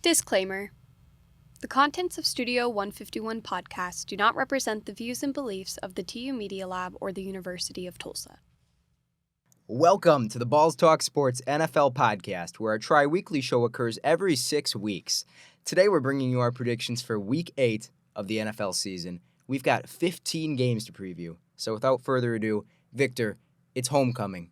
Disclaimer. The contents of Studio 151 podcast do not represent the views and beliefs of the TU Media Lab or the University of Tulsa. Welcome to the BallsTalkSports NFL podcast, where our tri-weekly show occurs every 6 weeks. Today we're bringing you our predictions for Week 8 of the NFL season. We've got 15 games to preview, so without further ado, Victor, it's homecoming.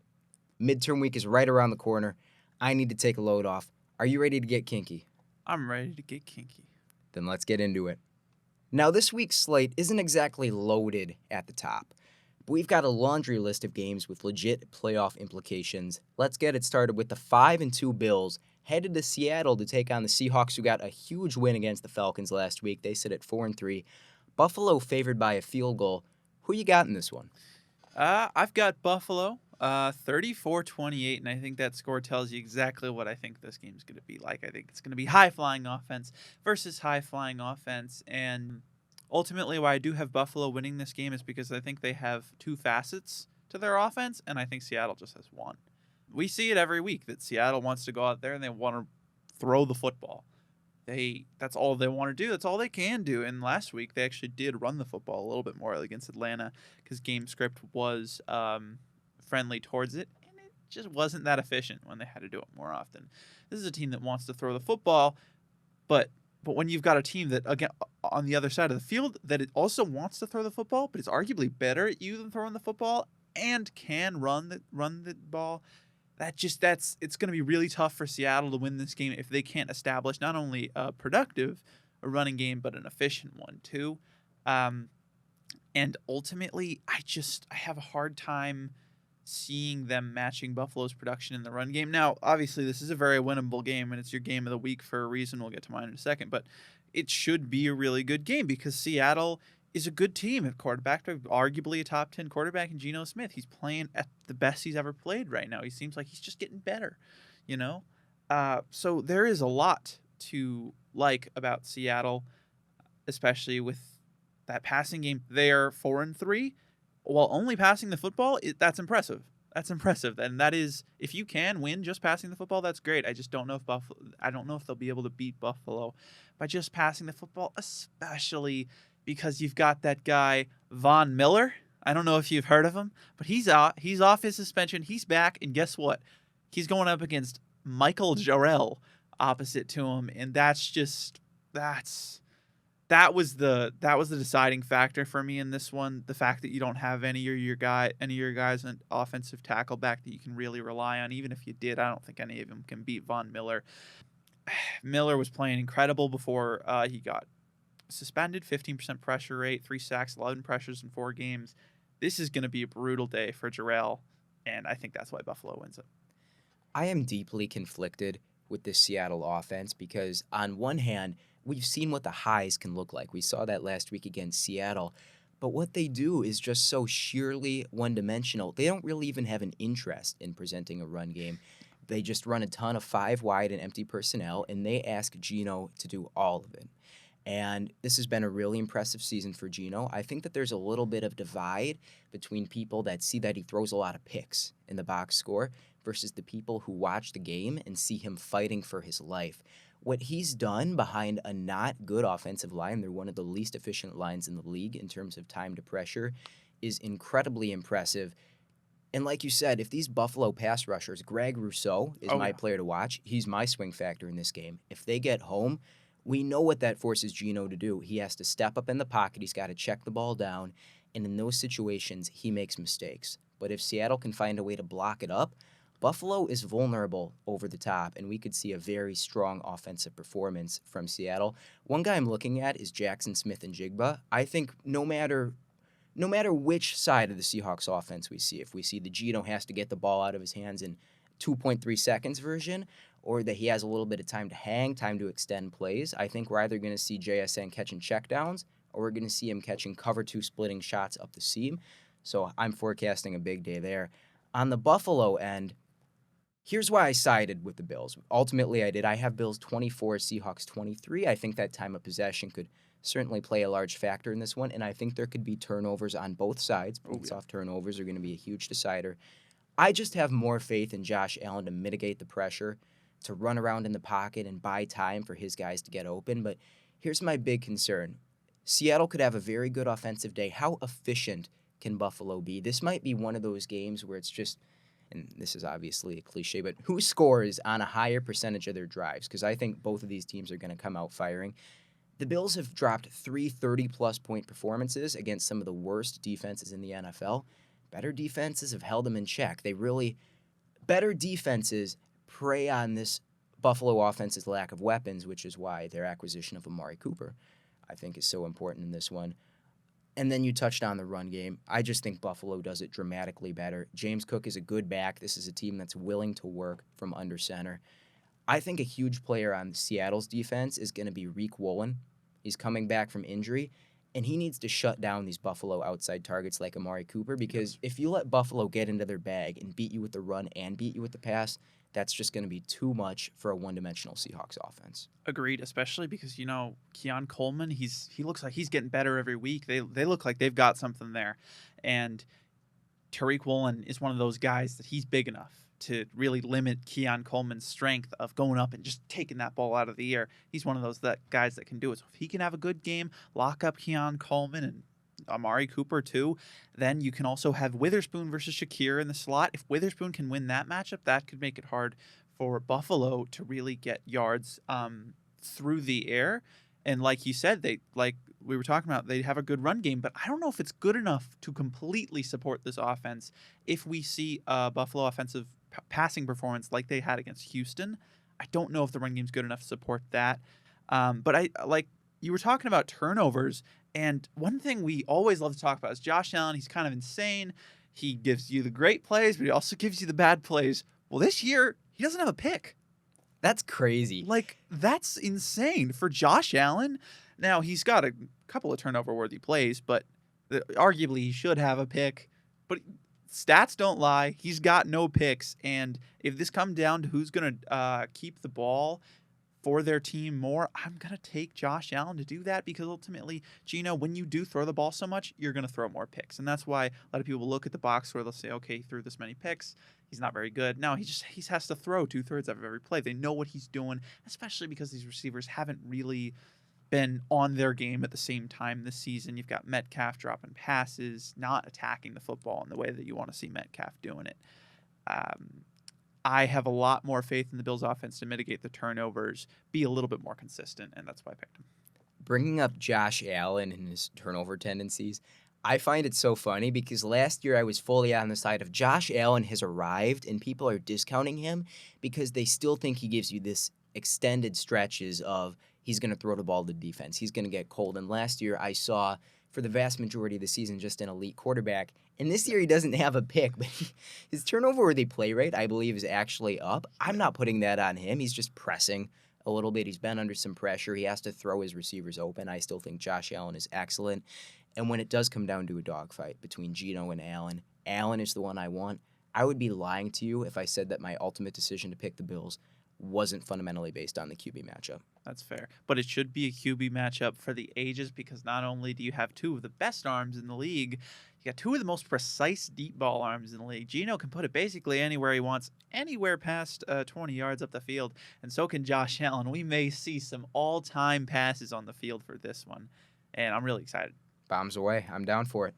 Midterm week is right around the corner. I need to take a load off. Are you ready to get kinky? I'm ready to get kinky. Then let's get into it. Now, this week's slate isn't exactly loaded at the top, but we've got a laundry list of games with legit playoff implications. Let's get it started with the 5-2 Bills headed to Seattle to take on the Seahawks, who got a huge win against the Falcons last week. They sit at 4-3. Buffalo favored by a field goal. Who you got in this one? I've got Buffalo, 34-28, and I think that score tells you exactly what I think this game's going to be like. I think it's going to be high-flying offense versus high-flying offense, and ultimately why I do have Buffalo winning this game is because I think they have two facets to their offense, and I think Seattle just has one. We see it every week that Seattle wants to go out there and they want to throw the football. That's all they want to do. That's all they can do. And last week, they actually did run the football a little bit more against Atlanta because game script was friendly towards it, and it just wasn't that efficient when they had to do it more often. This is a team that wants to throw the football, but when you've got a team that, again, on the other side of the field, that it also wants to throw the football, but is arguably better at you than throwing the football and can run the ball, it's going to be really tough for Seattle to win this game if they can't establish not only a running game, but an efficient one too. And ultimately, I have a hard time seeing them matching Buffalo's production in the run game. Now, obviously, this is a very winnable game, and it's your game of the week for a reason. We'll get to mine in a second, but it should be a really good game because Seattle is a good team at quarterback, arguably a top 10 quarterback in Geno Smith. He's playing at the best he's ever played right now. He seems like he's just getting better, So there is a lot to like about Seattle, especially with that passing game. They are 4-3 while only passing the football. That's impressive. That's impressive, and that is, if you can win just passing the football, that's great. I just don't know if they'll be able to beat Buffalo by just passing the football, especially because you've got that guy, Von Miller. I don't know if you've heard of him, but he's out. He's off his suspension. He's back, and guess what? He's going up against Michael Jarrell opposite to him, and that was the deciding factor for me in this one. The fact that you don't have any of your guys an offensive tackle back that you can really rely on. Even if you did, I don't think any of them can beat Von Miller. Miller was playing incredible before he got suspended. 15% pressure rate, 3 sacks, 11 pressures in 4 games. This is going to be a brutal day for Jarrell, and I think that's why Buffalo wins it. I am deeply conflicted with this Seattle offense because, on one hand, we've seen what the highs can look like. We saw that last week against Seattle. But what they do is just so sheerly one-dimensional. They don't really even have an interest in presenting a run game. They just run a ton of 5 wide and empty personnel, and they ask Geno to do all of it. And this has been a really impressive season for Geno. I think that there's a little bit of divide between people that see that he throws a lot of picks in the box score versus the people who watch the game and see him fighting for his life. What he's done behind a not good offensive line, they're one of the least efficient lines in the league in terms of time to pressure, is incredibly impressive. And like you said, if these Buffalo pass rushers, Greg Rousseau is my player to watch. He's my swing factor in this game. If they get home, we know what that forces Geno to do. He has to step up in the pocket. He's got to check the ball down. And in those situations, he makes mistakes. But if Seattle can find a way to block it up, Buffalo is vulnerable over the top, and we could see a very strong offensive performance from Seattle. One guy I'm looking at is Jackson Smith-Njigba. I think no matter which side of the Seahawks offense we see, if we see the Geno has to get the ball out of his hands in 2.3 seconds version, or that he has a little bit of time to hang, time to extend plays, I think we're either going to see JSN catching checkdowns or we're going to see him catching cover 2 splitting shots up the seam. So I'm forecasting a big day there. On the Buffalo end, here's why I sided with the Bills. Ultimately, I did. I have Bills 24, Seahawks 23. I think that time of possession could certainly play a large factor in this one, and I think there could be turnovers on both sides. Points-off turnovers are going to be a huge decider. I just have more faith in Josh Allen to mitigate the pressure to run around in the pocket and buy time for his guys to get open. But here's my big concern. Seattle could have a very good offensive day. How efficient can Buffalo be? This might be one of those games where it's just, and this is obviously a cliche, but who scores on a higher percentage of their drives? Because I think both of these teams are going to come out firing. The Bills have dropped 3 30-plus point performances against some of the worst defenses in the NFL. Better defenses have held them in check. Better defenses prey on this Buffalo offense's lack of weapons, which is why their acquisition of Amari Cooper, I think, is so important in this one. And then you touched on the run game. I just think Buffalo does it dramatically better. James Cook is a good back. This is a team that's willing to work from under center. I think a huge player on Seattle's defense is going to be Reek Woolen. He's coming back from injury, and he needs to shut down these Buffalo outside targets like Amari Cooper, because if you let Buffalo get into their bag and beat you with the run and beat you with the pass, that's just going to be too much for a one-dimensional Seahawks offense. Agreed, especially because, Keon Coleman, he looks like he's getting better every week. They look like they've got something there. And Tariq Woolen is one of those guys that he's big enough to really limit Keon Coleman's strength of going up and just taking that ball out of the air. He's one of those guys that can do it. So if he can have a good game, lock up Keon Coleman and Amari Cooper too, then you can also have Witherspoon versus Shakir in the slot. If Witherspoon can win that matchup, that could make it hard for Buffalo to really get yards through the air. And like you said, we were talking about, they have a good run game, but I don't know if it's good enough to completely support this offense if we see a Buffalo offensive passing performance like they had against Houston. I don't know if the run game's good enough to support that. But you were talking about turnovers, and one thing we always love to talk about is Josh Allen. He's kind of insane. He gives you the great plays, but he also gives you the bad plays. Well, this year, he doesn't have a pick. That's crazy. That's insane for Josh Allen. Now, he's got a couple of turnover-worthy plays, but arguably he should have a pick. But stats don't lie. He's got no picks. And if this comes down to who's going to keep the ball for their team more, I'm going to take Josh Allen to do that, because ultimately, Gino, when you do throw the ball so much, you're going to throw more picks. And that's why a lot of people look at the box score. They'll say, okay, he threw this many picks. He's not very good. No, he has to throw 2/3 of every play. They know what he's doing, especially because these receivers haven't really been on their game at the same time this season. You've got Metcalf dropping passes, not attacking the football in the way that you want to see Metcalf doing it. I have a lot more faith in the Bills' offense to mitigate the turnovers, be a little bit more consistent, and that's why I picked him. Bringing up Josh Allen and his turnover tendencies, I find it so funny because last year I was fully on the side of Josh Allen has arrived, and people are discounting him because they still think he gives you this extended stretches of he's going to throw the ball to defense. He's going to get cold. And last year I saw, for the vast majority of the season, just an elite quarterback. And this year he doesn't have a pick, but his turnover-worthy play rate, I believe, is actually up. I'm not putting that on him. He's just pressing a little bit. He's been under some pressure. He has to throw his receivers open. I still think Josh Allen is excellent. And when it does come down to a dogfight between Geno and Allen, Allen is the one I want. I would be lying to you if I said that my ultimate decision to pick the Bills wasn't fundamentally based on the QB matchup. That's fair. But it should be a QB matchup for the ages, because not only do you have two of the best arms in the league, you got two of the most precise deep ball arms in the league. Geno can put it basically anywhere he wants, anywhere past 20 yards up the field, and so can Josh Allen. We may see some all-time passes on the field for this one, and I'm really excited. Bombs away. I'm down for it.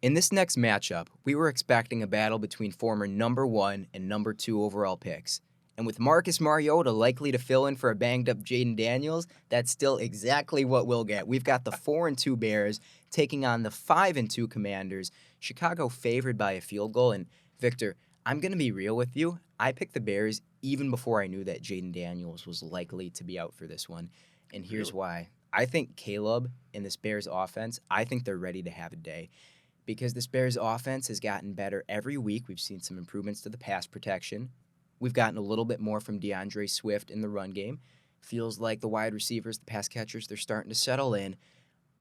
In this next matchup, we were expecting a battle between former number 1 and number 2 overall picks. And with Marcus Mariota likely to fill in for a banged-up Jaden Daniels, that's still exactly what we'll get. We've got the 4-2 Bears taking on the 5-2 Commanders. Chicago favored by a field goal. And Victor, I'm going to be real with you. I picked the Bears even before I knew that Jaden Daniels was likely to be out for this one. And here's why. I think Caleb and this Bears offense, I think they're ready to have a day. Because this Bears offense has gotten better every week. We've seen some improvements to the pass protection. We've gotten a little bit more from DeAndre Swift in the run game. Feels like the wide receivers, the pass catchers, they're starting to settle in.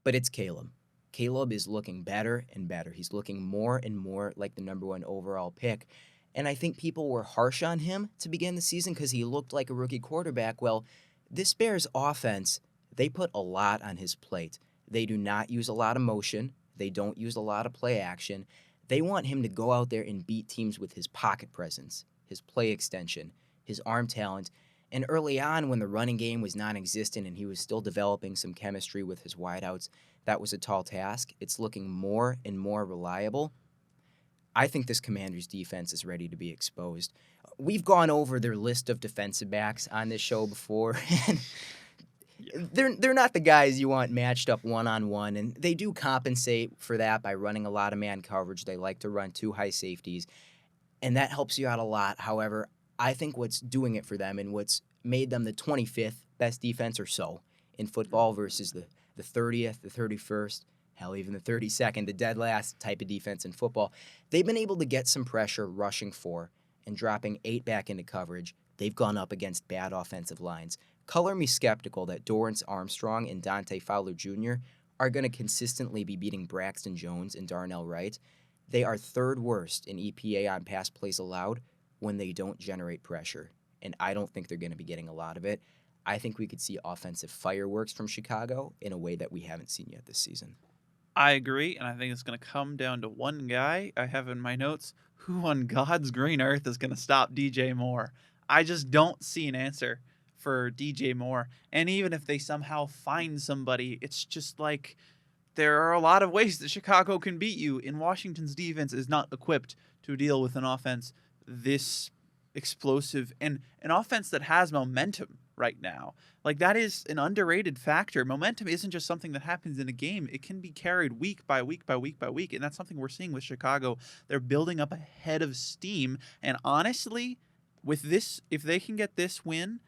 But it's Caleb. Caleb is looking better and better. He's looking more and more like the number 1 overall pick. And I think people were harsh on him to begin the season because he looked like a rookie quarterback. Well, this Bears offense, they put a lot on his plate. They do not use a lot of motion. They don't use a lot of play action. They want him to go out there and beat teams with his pocket presence. his play extension, his arm talent. And early on, when the running game was non-existent and he was still developing some chemistry with his wideouts, that was a tall task. It's looking more and more reliable. I think this Commanders defense is ready to be exposed. We've gone over their list of defensive backs on this show before, and they're not the guys you want matched up one-on-one, and they do compensate for that by running a lot of man coverage. They like to run 2 high safeties, and that helps you out a lot. However, I think what's doing it for them and what's made them the 25th best defense or so in football versus the 30th, the 31st, hell, even the 32nd, the dead last type of defense in football, they've been able to get some pressure rushing 4 and dropping 8 back into coverage. They've gone up against bad offensive lines. Color me skeptical that Dorrance Armstrong and Dante Fowler Jr. are going to consistently be beating Braxton Jones and Darnell Wright. They are 3rd worst in EPA on pass plays allowed when they don't generate pressure, and I don't think they're going to be getting a lot of it. I think we could see offensive fireworks from Chicago in a way that we haven't seen yet this season. I agree, and I think it's going to come down to one guy I have in my notes. Who on God's green earth is going to stop DJ Moore? I just don't see an answer for DJ Moore. And even if they somehow find somebody, it's just like there are a lot of ways that Chicago can beat you, and Washington's defense is not equipped to deal with an offense this explosive and an offense that has momentum right now. Like, that is an underrated factor. Momentum isn't just something that happens in a game. It can be carried week by week by week by week, and that's something we're seeing with Chicago. They're building up a head of steam, and honestly, with this, if they can get this win,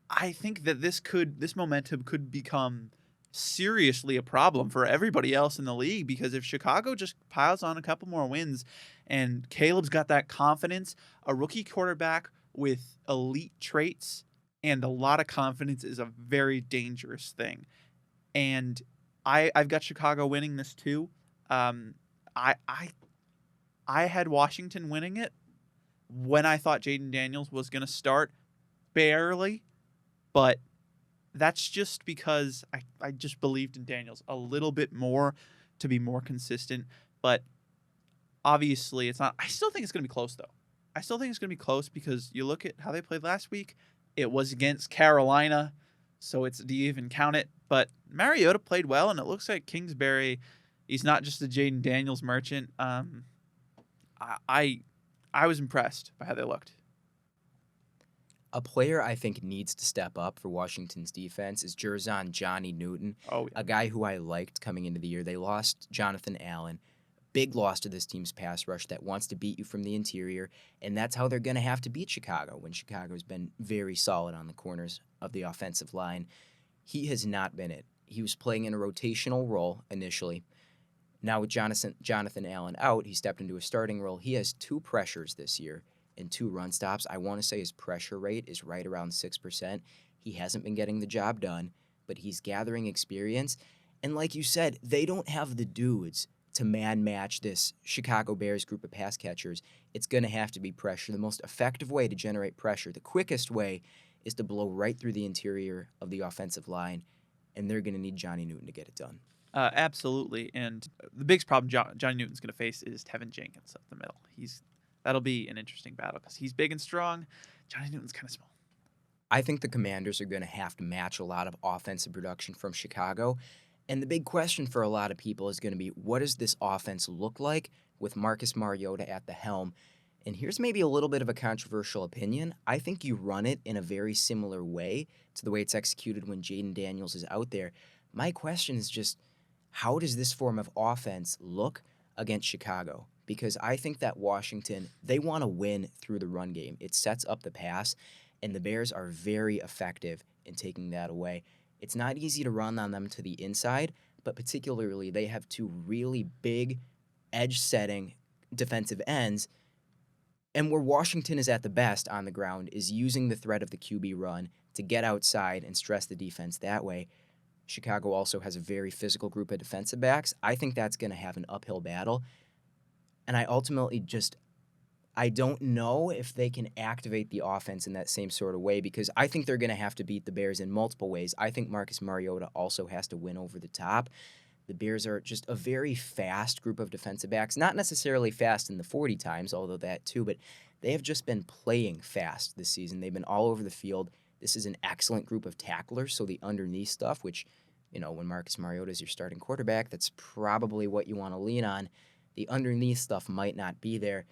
I think that this momentum could become seriously a problem for everybody else in the league, because if Chicago just piles on a couple more wins and Caleb's got that confidence, a rookie quarterback with elite traits and a lot of confidence is a very dangerous thing. And I've got Chicago winning this too. I had Washington winning it when I thought Jaden Daniels was going to start, barely, but that's just because I just believed in Daniels a little bit more to be more consistent. But obviously it's not. I still think it's going to be close, though. I still think it's going to be close because you look at how they played last week. It was against Carolina, so do you even count it? But Mariota played well, and it looks like Kingsbury, he's not just a Jaden Daniels merchant. I was impressed by how they looked. A player I think needs to step up for Washington's defense is Jerzon Johnny Newton, a guy who I liked coming into the year. They lost Jonathan Allen. Big loss to this team's pass rush that wants to beat you from the interior, and that's how they're going to have to beat Chicago when Chicago's been very solid on the corners of the offensive line. He has not been it. He was playing in a rotational role initially. Now with Jonathan Allen out, he stepped into a starting role. He has 2 pressures this year and 2 run stops. I want to say his pressure rate is right around 6%. He hasn't been getting the job done, but he's gathering experience. And like you said, they don't have the dudes to man match this Chicago Bears group of pass catchers. It's going to have to be pressure. The most effective way to generate pressure, the quickest way, is to blow right through the interior of the offensive line, and they're going to need Johnny Newton to get it done. Absolutely. And the biggest problem Johnny Newton's going to face is Tevin Jenkins up the middle. That'll be an interesting battle because he's big and strong. Johnny Newton's kind of small. I think the Commanders are going to have to match a lot of offensive production from Chicago. And the big question for a lot of people is going to be, what does this offense look like with Marcus Mariota at the helm? And here's maybe a little bit of a controversial opinion. I think you run it in a very similar way to the way it's executed when Jaden Daniels is out there. My question is just, how does this form of offense look against Chicago? Because I think that Washington, they want to win through the run game. It sets up the pass, and the Bears are very effective in taking that away. It's not easy to run on them to the inside, but particularly they have 2 really big edge-setting defensive ends. And where Washington is at the best on the ground is using the threat of the QB run to get outside and stress the defense that way. Chicago also has a very physical group of defensive backs. I think that's going to have an uphill battle. And I don't know if they can activate the offense in that same sort of way, because I think they're going to have to beat the Bears in multiple ways. I think Marcus Mariota also has to win over the top. The Bears are just a very fast group of defensive backs, not necessarily fast in the 40 times, although that too, but They have just been playing fast this season. They've been all over the field. This is an excellent group of tacklers, so the underneath stuff, which, when Marcus Mariota is your starting quarterback, that's probably what you want to lean on. The underneath stuff might not be there.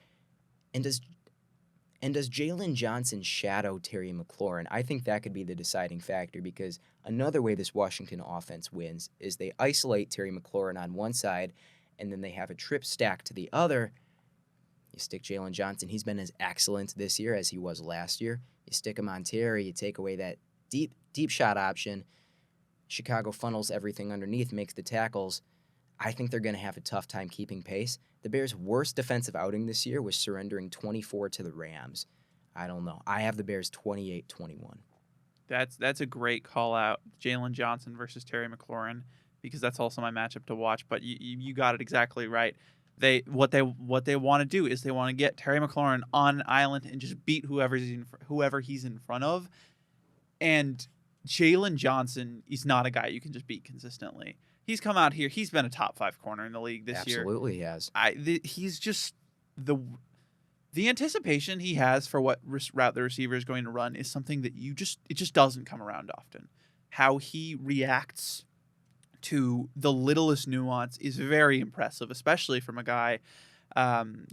And does Jalen Johnson shadow Terry McLaurin? I think that could be the deciding factor, because another way this Washington offense wins is they isolate Terry McLaurin on one side, and then they have a trip stack to the other. You stick Jalen Johnson. He's been as excellent this year as he was last year. You stick him on Terry. You take away that deep shot option. Chicago funnels everything underneath, makes the tackles. I think they're going to have a tough time keeping pace. The Bears' worst defensive outing this year was surrendering 24 to the Rams. I don't know. I have the Bears 28-21. That's a great call out, Jalen Johnson versus Terry McLaurin, because that's also my matchup to watch. But you got it exactly right. What they want to do is they want to get Terry McLaurin on an island and just beat whoever he's in front of. And Jalen Johnson is not a guy you can just beat consistently. He's come out here. He's been a top 5 corner in the league this year. Absolutely, he has. He's just the anticipation he has for what route the receiver is going to run is something that it just doesn't come around often. How he reacts to the littlest nuance is very impressive, especially from a guy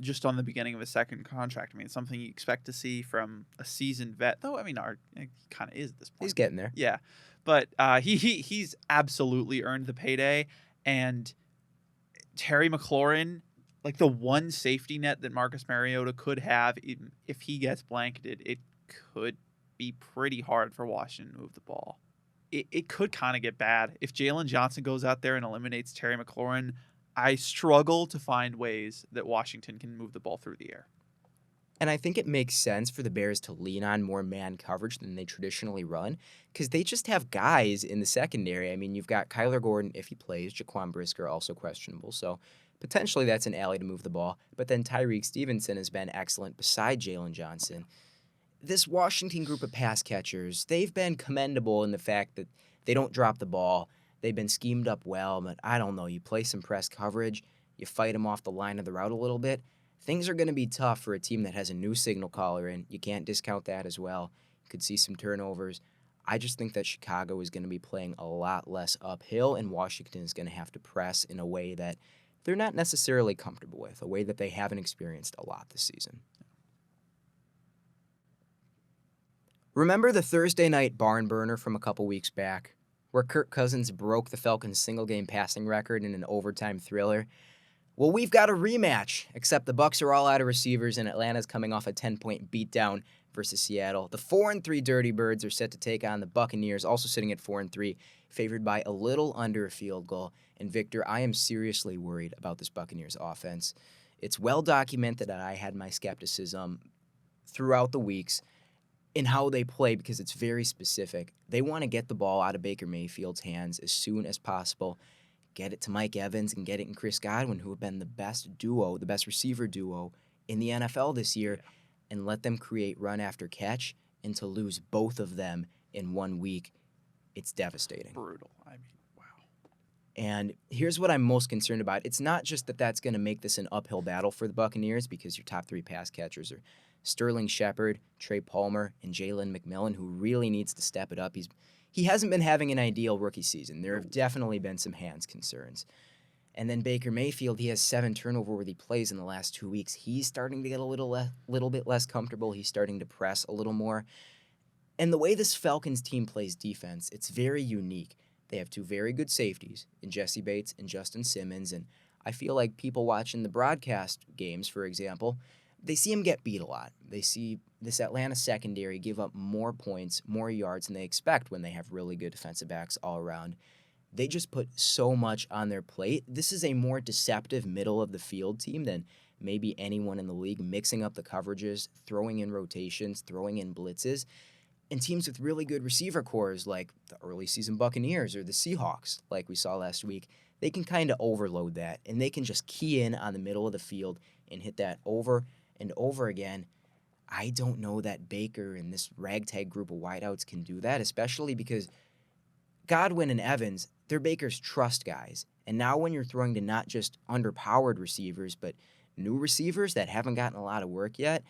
just on the beginning of a second contract. I mean, it's something you expect to see from a seasoned vet, though. I mean, he kind of is at this point. He's getting there. Yeah. But he's absolutely earned the payday. And Terry McLaurin, like the one safety net that Marcus Mariota could have, if he gets blanketed, it could be pretty hard for Washington to move the ball. It could kind of get bad. If Jalen Johnson goes out there and eliminates Terry McLaurin, I struggle to find ways that Washington can move the ball through the air. And I think it makes sense for the Bears to lean on more man coverage than they traditionally run, because they just have guys in the secondary. I mean, you've got Kyler Gordon, if he plays, Jaquan Brisker, also questionable. So potentially that's an alley to move the ball. But then Tyreek Stevenson has been excellent beside Jalen Johnson. This Washington group of pass catchers, they've been commendable in the fact that they don't drop the ball. They've been schemed up well, but I don't know. You play some press coverage, you fight them off the line of the route a little bit. Things are going to be tough for a team that has a new signal caller in. You can't discount that as well. You could see some turnovers. I just think that Chicago is going to be playing a lot less uphill, and Washington is going to have to press in a way that they're not necessarily comfortable with, a way that they haven't experienced a lot this season. Remember the Thursday night barn burner from a couple weeks back, where Kirk Cousins broke the Falcons' single-game passing record in an overtime thriller? Well, we've got a rematch, except the Bucs are all out of receivers, and Atlanta's coming off a 10-point beatdown versus Seattle. The 4-3 Dirty Birds are set to take on the Buccaneers, also sitting at 4-3, favored by a little under a field goal. And Victor, I am seriously worried about this Buccaneers offense. It's well documented that I had my skepticism throughout the weeks in how they play, because it's very specific. They want to get the ball out of Baker Mayfield's hands as soon as possible, get it to Mike Evans and get it in Chris Godwin, who have been the best receiver duo in the NFL this year, and let them create run after catch. And to lose both of them in 1 week, it's devastating. Brutal. I mean, wow. And here's what I'm most concerned about. It's not just that that's going to make this an uphill battle for the Buccaneers, because your top 3 pass catchers are Sterling Shepard, Trey Palmer, and Jalen McMillan, who really needs to step it up. He hasn't been having an ideal rookie season. There have definitely been some hands concerns. And then Baker Mayfield, he has 7 turnover-worthy plays in the last 2 weeks. He's starting to get a little bit less comfortable. He's starting to press a little more. And the way this Falcons team plays defense, it's very unique. They have 2 very good safeties in Jesse Bates and Justin Simmons. And I feel like people watching the broadcast games, for example, they see him get beat a lot. They see this Atlanta secondary give up more points, more yards than they expect when they have really good defensive backs all around. They just put so much on their plate. This is a more deceptive middle-of-the-field team than maybe anyone in the league, mixing up the coverages, throwing in rotations, throwing in blitzes. And teams with really good receiver cores like the early season Buccaneers or the Seahawks, like we saw last week, they can kind of overload that, and they can just key in on the middle of the field and hit that over and over again. I don't know that Baker and this ragtag group of wideouts can do that, especially because Godwin and Evans, they're Baker's trust guys. And now when you're throwing to not just underpowered receivers, but new receivers that haven't gotten a lot of work yet,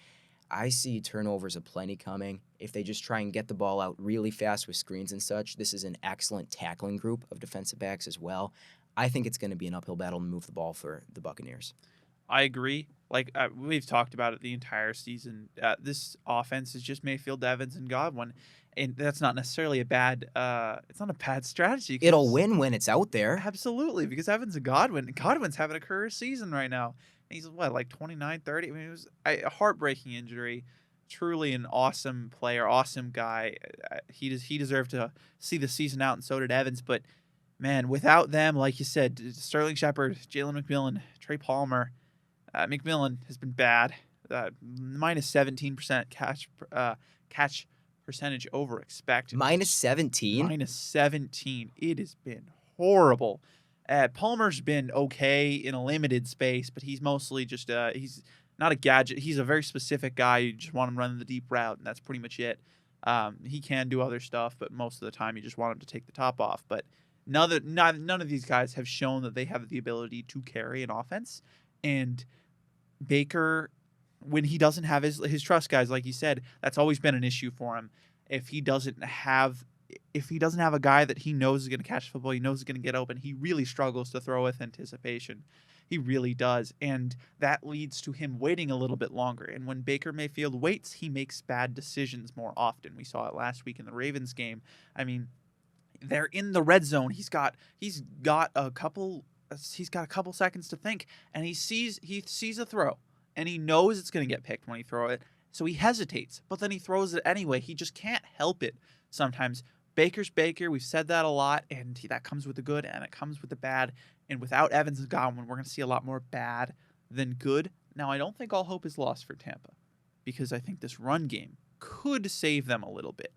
I see turnovers aplenty coming. If they just try and get the ball out really fast with screens and such, this is an excellent tackling group of defensive backs as well. I think it's going to be an uphill battle to move the ball for the Buccaneers. I agree. Like we've talked about it the entire season. This offense is just Mayfield, Evans, and Godwin, and that's not necessarily a bad. It's not a bad strategy. It'll win when it's out there. Absolutely, because Evans and Godwin's having a career season right now. And he's like 29, 30. I mean, it was a heartbreaking injury. Truly an awesome player, awesome guy. He deserved to see the season out, and so did Evans. But man, without them, like you said, Sterling Shepard, Jalen McMillan, Trey Palmer. McMillan has been bad. Minus 17% catch percentage over expected. Minus 17? Minus 17. It has been horrible. Palmer's been okay in a limited space, but he's mostly just he's not a gadget. He's a very specific guy. You just want him running the deep route, and that's pretty much it. He can do other stuff, but most of the time you just want him to take the top off. But none of these guys have shown that they have the ability to carry an offense. And Baker, when he doesn't have his trust guys, like you said, that's always been an issue for him. If he doesn't have a guy that he knows is going to catch the football, he knows is going to get open, he really struggles to throw with anticipation. He really does. And that leads to him waiting a little bit longer. And when Baker Mayfield waits, he makes bad decisions more often. We saw it last week in the Ravens game. I mean, they're in the red zone. He's got a couple seconds to think, and he sees a throw, and he knows it's going to get picked when he throws it, so he hesitates, but then he throws it anyway. He just can't help it sometimes. Baker's Baker. We've said that a lot, and that comes with the good, and it comes with the bad, and without Evans and Godwin, we're going to see a lot more bad than good. Now, I don't think all hope is lost for Tampa, because I think this run game could save them a little bit.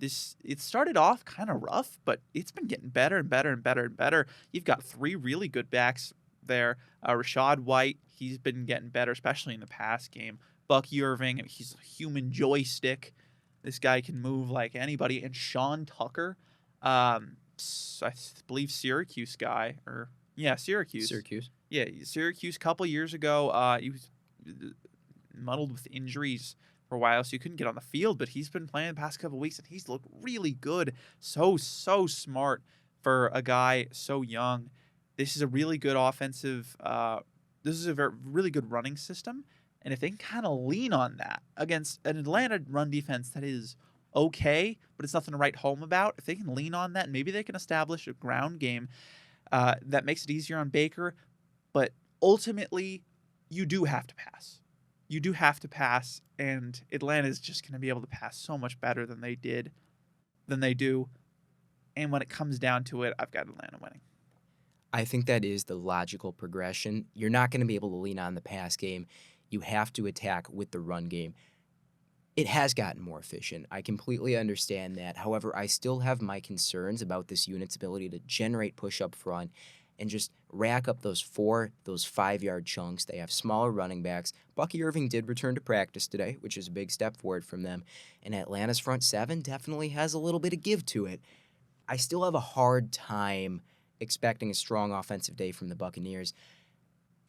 It started off kind of rough, but it's been getting better and better and better and better. You've got three really good backs there. Rashad White, he's been getting better, especially in the pass game. Bucky Irving, he's a human joystick. This guy can move like anybody. And Sean Tucker, I believe Syracuse guy, Syracuse. Yeah, Syracuse. A couple years ago, he was muddled with injuries for a while, so you couldn't get on the field, but he's been playing the past couple of weeks, and he's looked really good. So smart for a guy so young. This is a really good offensive. This is a really good running system, and if they can kind of lean on that against an Atlanta run defense that is okay, but it's nothing to write home about, if they can lean on that, maybe they can establish a ground game that makes it easier on Baker. But ultimately, you do have to pass. You do have to pass, and Atlanta is just going to be able to pass so much better than they do. And when it comes down to it, I've got Atlanta winning. I think that is the logical progression. You're not going to be able to lean on the pass game. You have to attack with the run game. It has gotten more efficient. I completely understand that. However, I still have my concerns about this unit's ability to generate push up front and just rack up those 5-yard chunks. They have smaller running backs. Bucky Irving did return to practice today, which is a big step forward from them. And Atlanta's front seven definitely has a little bit of give to it. I still have a hard time expecting a strong offensive day from the Buccaneers.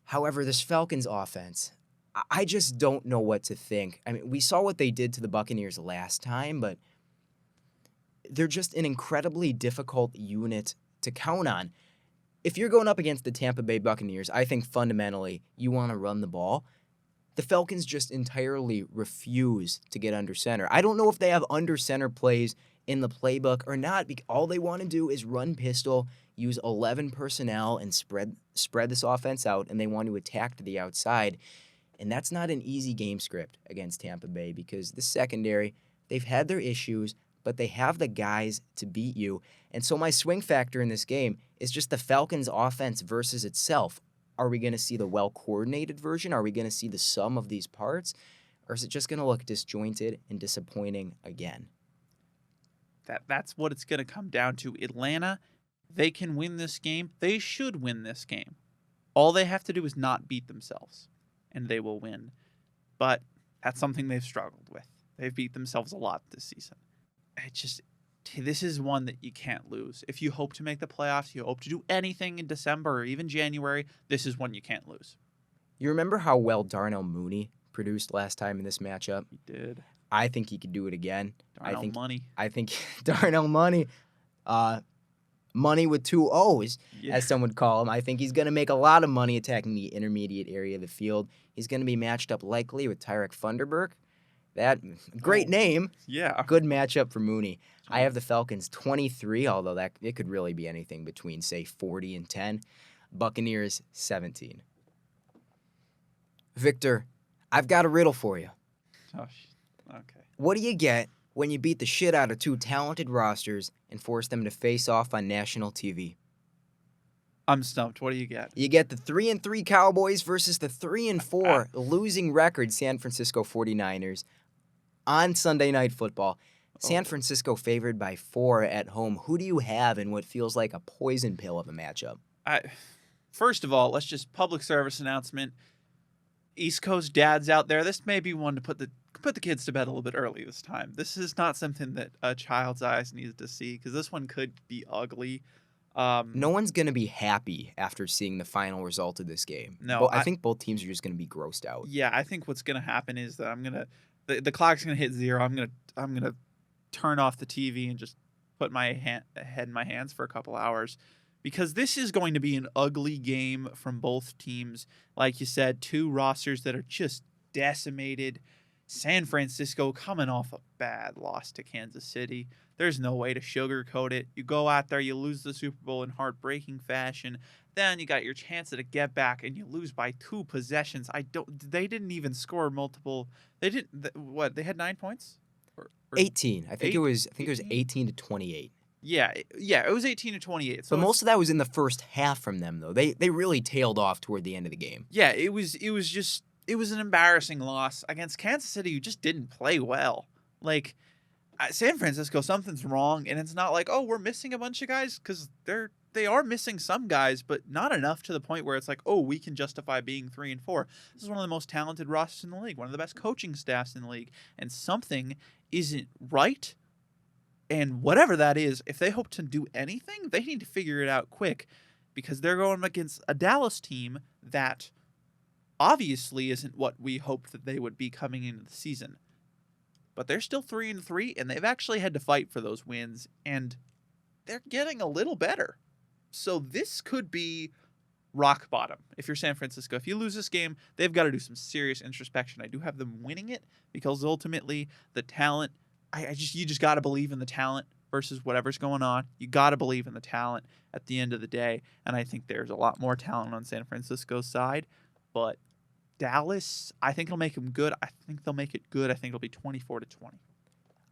However, this Falcons offense, I just don't know what to think. I mean, we saw what they did to the Buccaneers last time, but they're just an incredibly difficult unit to count on. If you're going up against the Tampa Bay Buccaneers, I think fundamentally you want to run the ball. The Falcons just entirely refuse to get under center. I don't know if they have under center plays in the playbook or not, because all they want to do is run pistol, use 11 personnel, and spread this offense out, and they want to attack to the outside. And that's not an easy game script against Tampa Bay, because the secondary, they've had their issues, but they have the guys to beat you. And so my swing factor in this game is just the Falcons' offense versus itself. Are we going to see the well-coordinated version? Are we going to see the sum of these parts? Or is it just going to look disjointed and disappointing again? That's what it's going to come down to. Atlanta, they can win this game. They should win this game. All they have to do is not beat themselves, and they will win. But that's something they've struggled with. They've beat themselves a lot this season. This is one that you can't lose. If you hope to make the playoffs, you hope to do anything in December or even January, this is one you can't lose. You remember how well Darnell Mooney produced last time in this matchup. He did. I think he could do it again. Darnell Money. I think Darnell Money, money with 2 O's, Yeah. as some would call him. I think he's going to make a lot of money attacking the intermediate area of the field. He's going to be matched up likely with Tyrek Funderburk. That great name. Yeah. Good matchup for Mooney. I have the Falcons 23, although that it could really be anything between, say, 40 and 10. Buccaneers 17. Victor, I've got a riddle for you. Oh, okay. What do you get when you beat the shit out of 2 talented rosters and force them to face off on national TV? I'm stumped. What do you get? You get the 3-3 Cowboys versus the 3-4 losing record San Francisco 49ers on Sunday Night Football. San Francisco favored by 4 at home. Who do you have in what feels like a poison pill of a matchup? First of all, let's just public service announcement. East Coast dads out there, this may be one to put the kids to bed a little bit early this time. This is not something that a child's eyes needs to see because this one could be ugly. No one's going to be happy after seeing the final result of this game. No, I think both teams are just going to be grossed out. Yeah, I think what's going to happen is that the clock's going to hit 0. I'm going to turn off the TV and just put my head in my hands for a couple hours because this is going to be an ugly game from both teams. Like you said, 2 rosters that are just decimated. San Francisco coming off a bad loss to Kansas City. There's no way to sugarcoat it. You go out there, you lose the Super Bowl in heartbreaking fashion. Then you got your chance to get back, and you lose by 2 possessions. They didn't even score multiple. They didn't. What? They had 9 points. Or 18. I think it was 18 to 28. Yeah, it was 18 to 28. So but most of that was in the first half from them, though. They really tailed off toward the end of the game. Yeah, it was an embarrassing loss against Kansas City, who just didn't play well. Like, San Francisco, something's wrong, and it's not like, oh, we're missing a bunch of guys, because they are missing some guys, but not enough to the point where it's like, oh, we can justify being 3-4. This is one of the most talented rosters in the league, one of the best coaching staffs in the league, and something isn't right. And whatever that is, if they hope to do anything, they need to figure it out quick, because they're going against a Dallas team that obviously isn't what we hoped that they would be coming into the season. But they're still 3-3, and they've actually had to fight for those wins, and they're getting a little better. So this could be rock bottom if you're San Francisco. If you lose this game, they've got to do some serious introspection. I do have them winning it because ultimately the talent, you just got to believe in the talent versus whatever's going on. You got to believe in the talent at the end of the day, and I think there's a lot more talent on San Francisco's side, but Dallas, I think it'll make them good. I think they'll make it good. I think it'll be 24-20.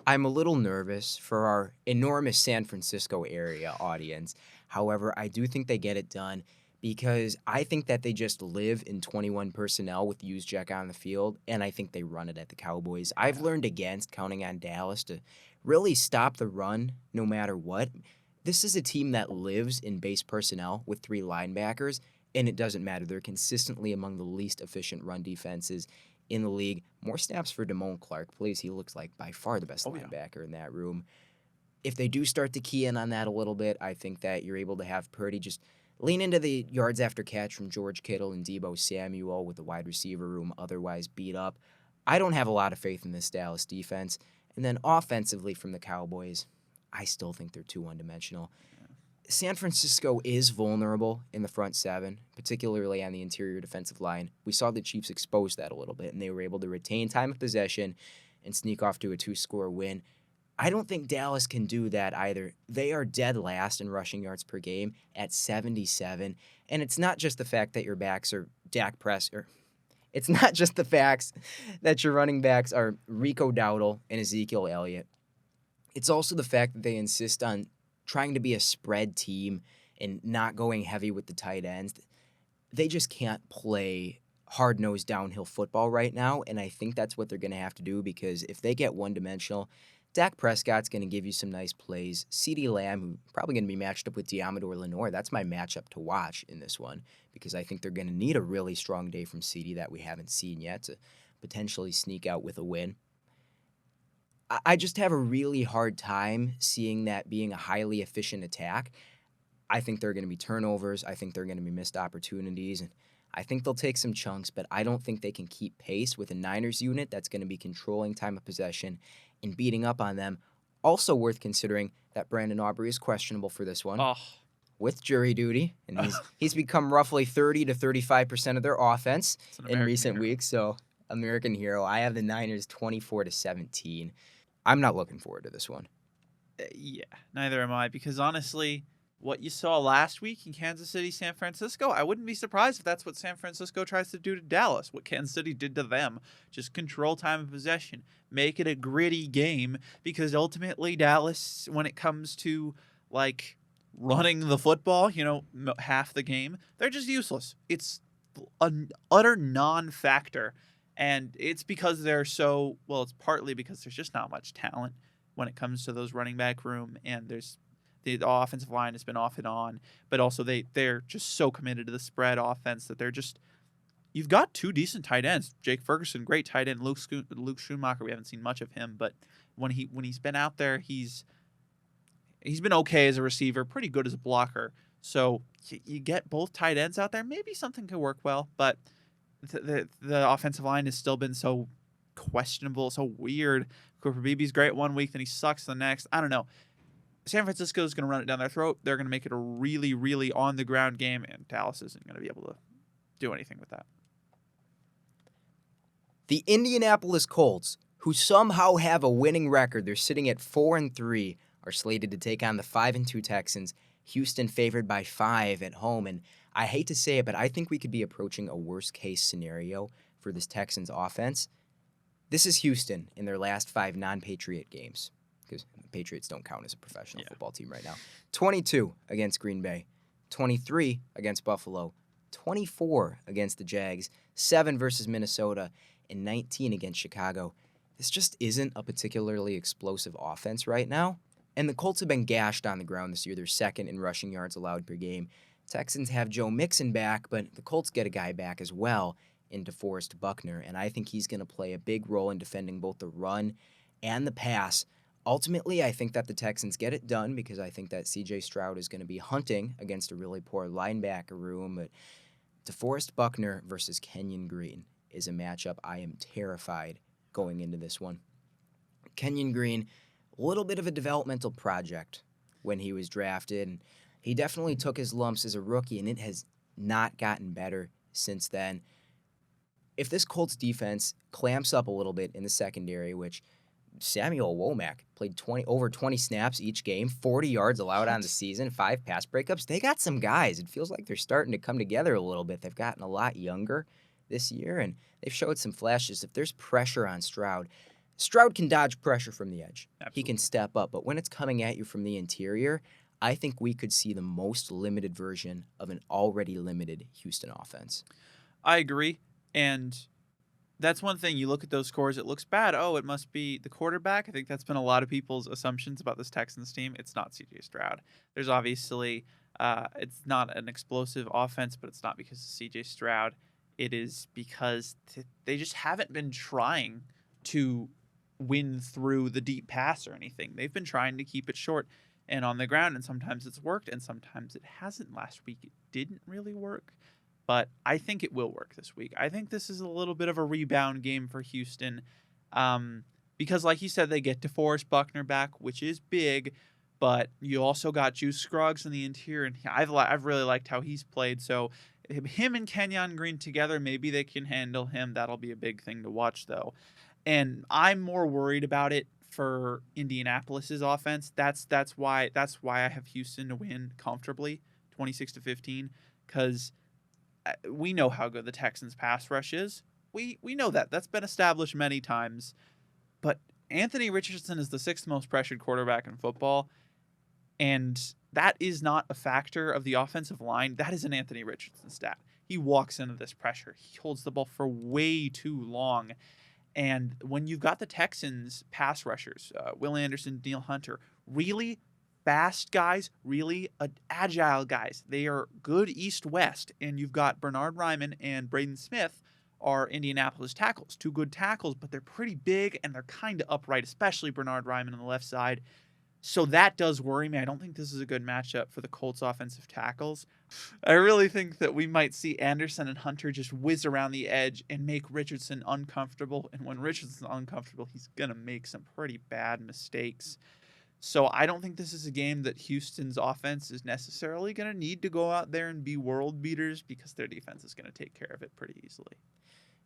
I'm a little nervous for our enormous San Francisco area audience. However, I do think they get it done because I think that they just live in 21 personnel with Juszczyk on the field, and I think they run it at the Cowboys. I've learned against counting on Dallas to really stop the run no matter what. This is a team that lives in base personnel with 3 linebackers, and it doesn't matter. They're consistently among the least efficient run defenses in the league. More snaps for Damone Clark, please. He looks like by far the best linebacker in that room. If they do start to key in on that a little bit, I think that you're able to have Purdy just lean into the yards after catch from George Kittle and Deebo Samuel with the wide receiver room otherwise beat up. I don't have a lot of faith in this Dallas defense. And then offensively from the Cowboys, I still think they're too one-dimensional. San Francisco is vulnerable in the front 7, particularly on the interior defensive line. We saw the Chiefs expose that a little bit, and they were able to retain time of possession and sneak off to a 2-score win. I don't think Dallas can do that either. They are dead last in rushing yards per game at 77, and it's not just the fact that your backs are Dak Prescott. It's not just the facts that your running backs are Rico Dowdle and Ezekiel Elliott. It's also the fact that they insist on trying to be a spread team and not going heavy with the tight ends. They just can't play hard-nosed downhill football right now, and I think that's what they're going to have to do because if they get one-dimensional, Dak Prescott's going to give you some nice plays. CeeDee Lamb, who's probably going to be matched up with Diamador Lenore, that's my matchup to watch in this one because I think they're going to need a really strong day from CeeDee that we haven't seen yet to potentially sneak out with a win. I just have a really hard time seeing that being a highly efficient attack. I think there are going to be turnovers. I think there are going to be missed opportunities. And I think they'll take some chunks, but I don't think they can keep pace with a Niners unit that's going to be controlling time of possession and beating up on them. Also worth considering that Brandon Aubrey is questionable for this one Oh, with jury duty, and he's become roughly 30 to 35% of their offense it's an in American recent hero. weeks. So American hero. I have the Niners 24 to 17. I'm not looking forward to this one. Yeah, neither am I, because honestly, what you saw last week in Kansas City, San Francisco, I wouldn't be surprised if that's what San Francisco tries to do to Dallas, what Kansas City did to them. Just control time of possession, make it a gritty game, because ultimately Dallas, when it comes to like running the football, half the game, they're just useless. It's an utter non-factor, and it's because it's partly because there's just not much talent when it comes to those running back room, and the offensive line has been off and on, but also they're just so committed to the spread offense that you've got two decent tight ends. Jake Ferguson, great tight end. Luke Schumacher, we haven't seen much of him, but when he's been out there, he's been okay as a receiver, pretty good as a blocker. So you get both tight ends out there, maybe something could work well, but the offensive line has still been so questionable, so weird. Cooper Beebe's great one week, then he sucks the next. I don't know. San Francisco is going to run it down their throat. They're going to make it a really, really on-the-ground game, and Dallas isn't going to be able to do anything with that. The Indianapolis Colts, who somehow have a winning record, they're sitting at 4-3, are slated to take on the 5-2 Texans. Houston favored by 5 at home, and I hate to say it, but I think we could be approaching a worst-case scenario for this Texans offense. This is Houston in their last 5 non-Patriot games, because the Patriots don't count as a professional football team right now. 22 against Green Bay, 23 against Buffalo, 24 against the Jags, 7 versus Minnesota, and 19 against Chicago. This just isn't a particularly explosive offense right now. And the Colts have been gashed on the ground this year. They're second in rushing yards allowed per game. Texans have Joe Mixon back, but the Colts get a guy back as well in DeForest Buckner, and I think he's going to play a big role in defending both the run and the pass. Ultimately, I think that the Texans get it done because I think that C.J. Stroud is going to be hunting against a really poor linebacker room, but DeForest Buckner versus Kenyon Green is a matchup I am terrified going into this one. Kenyon Green, a little bit of a developmental project when he was drafted, and he definitely took his lumps as a rookie, and it has not gotten better since then. If this Colts defense clamps up a little bit in the secondary, which Samuel Womack played over 20 snaps each game, 40 yards allowed on the season, 5 pass breakups, they got some guys. It feels like they're starting to come together a little bit. They've gotten a lot younger this year, and they've showed some flashes. If there's pressure on Stroud can dodge pressure from the edge. Absolutely. He can step up, but when it's coming at you from the interior, I think we could see the most limited version of an already limited Houston offense. I agree. And that's one thing. You look at those scores, it looks bad. Oh, it must be the quarterback. I think that's been a lot of people's assumptions about this Texans team. It's not C.J. Stroud. There's obviously, it's not an explosive offense, but it's not because of C.J. Stroud. It is because they just haven't been trying to win through the deep pass or anything. They've been trying to keep it short and on the ground, and sometimes it's worked, and sometimes it hasn't. Last week, it didn't really work. But I think it will work this week. I think this is a little bit of a rebound game for Houston because, like you said, they get DeForest Buckner back, which is big, but you also got Juice Scruggs in the interior, and I've really liked how he's played. So him and Kenyon Green together, maybe they can handle him. That'll be a big thing to watch, though. And I'm more worried about it for Indianapolis's offense. That's why I have Houston to win comfortably, 26-15, because we know how good the Texans pass rush is. We know that. That's been established many times. But Anthony Richardson is the 6th most pressured quarterback in football, and that is not a factor of the offensive line. That is an Anthony Richardson stat. He walks into this pressure. He holds the ball for way too long. And when you've got the Texans pass rushers, Will Anderson, Neil Hunter, really fast guys, really agile guys. They are good east-west, and you've got Bernard Ryman and Braden Smith are Indianapolis tackles. 2 good tackles, but they're pretty big, and they're kind of upright, especially Bernard Ryman on the left side. So that does worry me. I don't think this is a good matchup for the Colts offensive tackles. I really think that we might see Anderson and Hunter just whiz around the edge and make Richardson uncomfortable. And when Richardson's uncomfortable, he's going to make some pretty bad mistakes. So I don't think this is a game that Houston's offense is necessarily going to need to go out there and be world beaters, because their defense is going to take care of it pretty easily.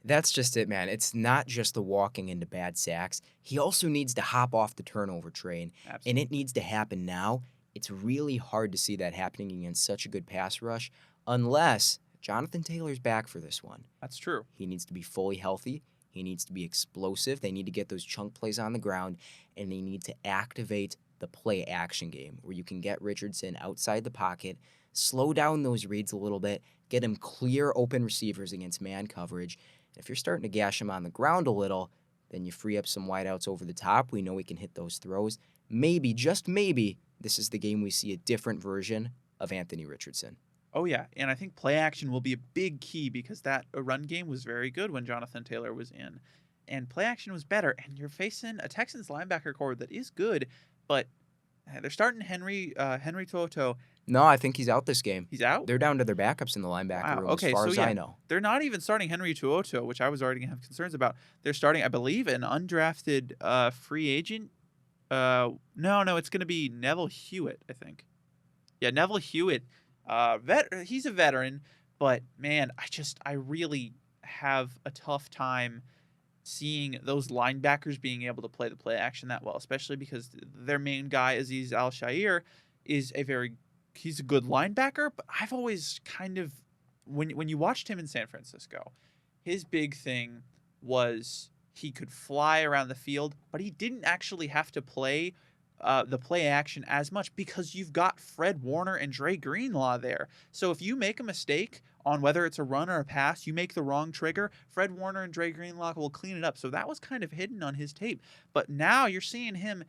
That's just it, man. It's not just the walking into bad sacks. He also needs to hop off the turnover train, Absolutely. and it needs to happen now. It's really hard to see that happening against such a good pass rush unless Jonathan Taylor's back for this one. That's true. He needs to be fully healthy. He needs to be explosive. They need to get those chunk plays on the ground, and they need to activate the play action game where you can get Richardson outside the pocket, slow down those reads a little bit, get him clear open receivers against man coverage. If you're starting to gash him on the ground a little, then you free up some wideouts over the top. We know we can hit those throws. Maybe, just maybe, this is the game we see a different version of Anthony Richardson. Oh, yeah. And I think play action will be a big key, because that run game was very good when Jonathan Taylor was in. And play action was better. And you're facing a Texans linebacker core that is good, but they're starting Henry Toto. No, I think he's out this game. He's out? They're down to their backups in the linebacker room Okay, as far so as yeah, I know. They're not even starting Henry Tuoto, which I was already going to have concerns about. They're starting, I believe, an undrafted free agent. No, it's going to be Neville Hewitt, I think. Yeah, Neville Hewitt. He's a veteran, but man, I really have a tough time seeing those linebackers being able to play the play action that well, especially because their main guy, Azeez Al-Shaair, is he's a good linebacker, but I've always kind of, when you watched him in San Francisco, his big thing was he could fly around the field, but he didn't actually have to play the play action as much, because you've got Fred Warner and Dre Greenlaw there. So if you make a mistake on whether it's a run or a pass, you make the wrong trigger, Fred Warner and Dre Greenlaw will clean it up. So that was kind of hidden on his tape. But now you're seeing him.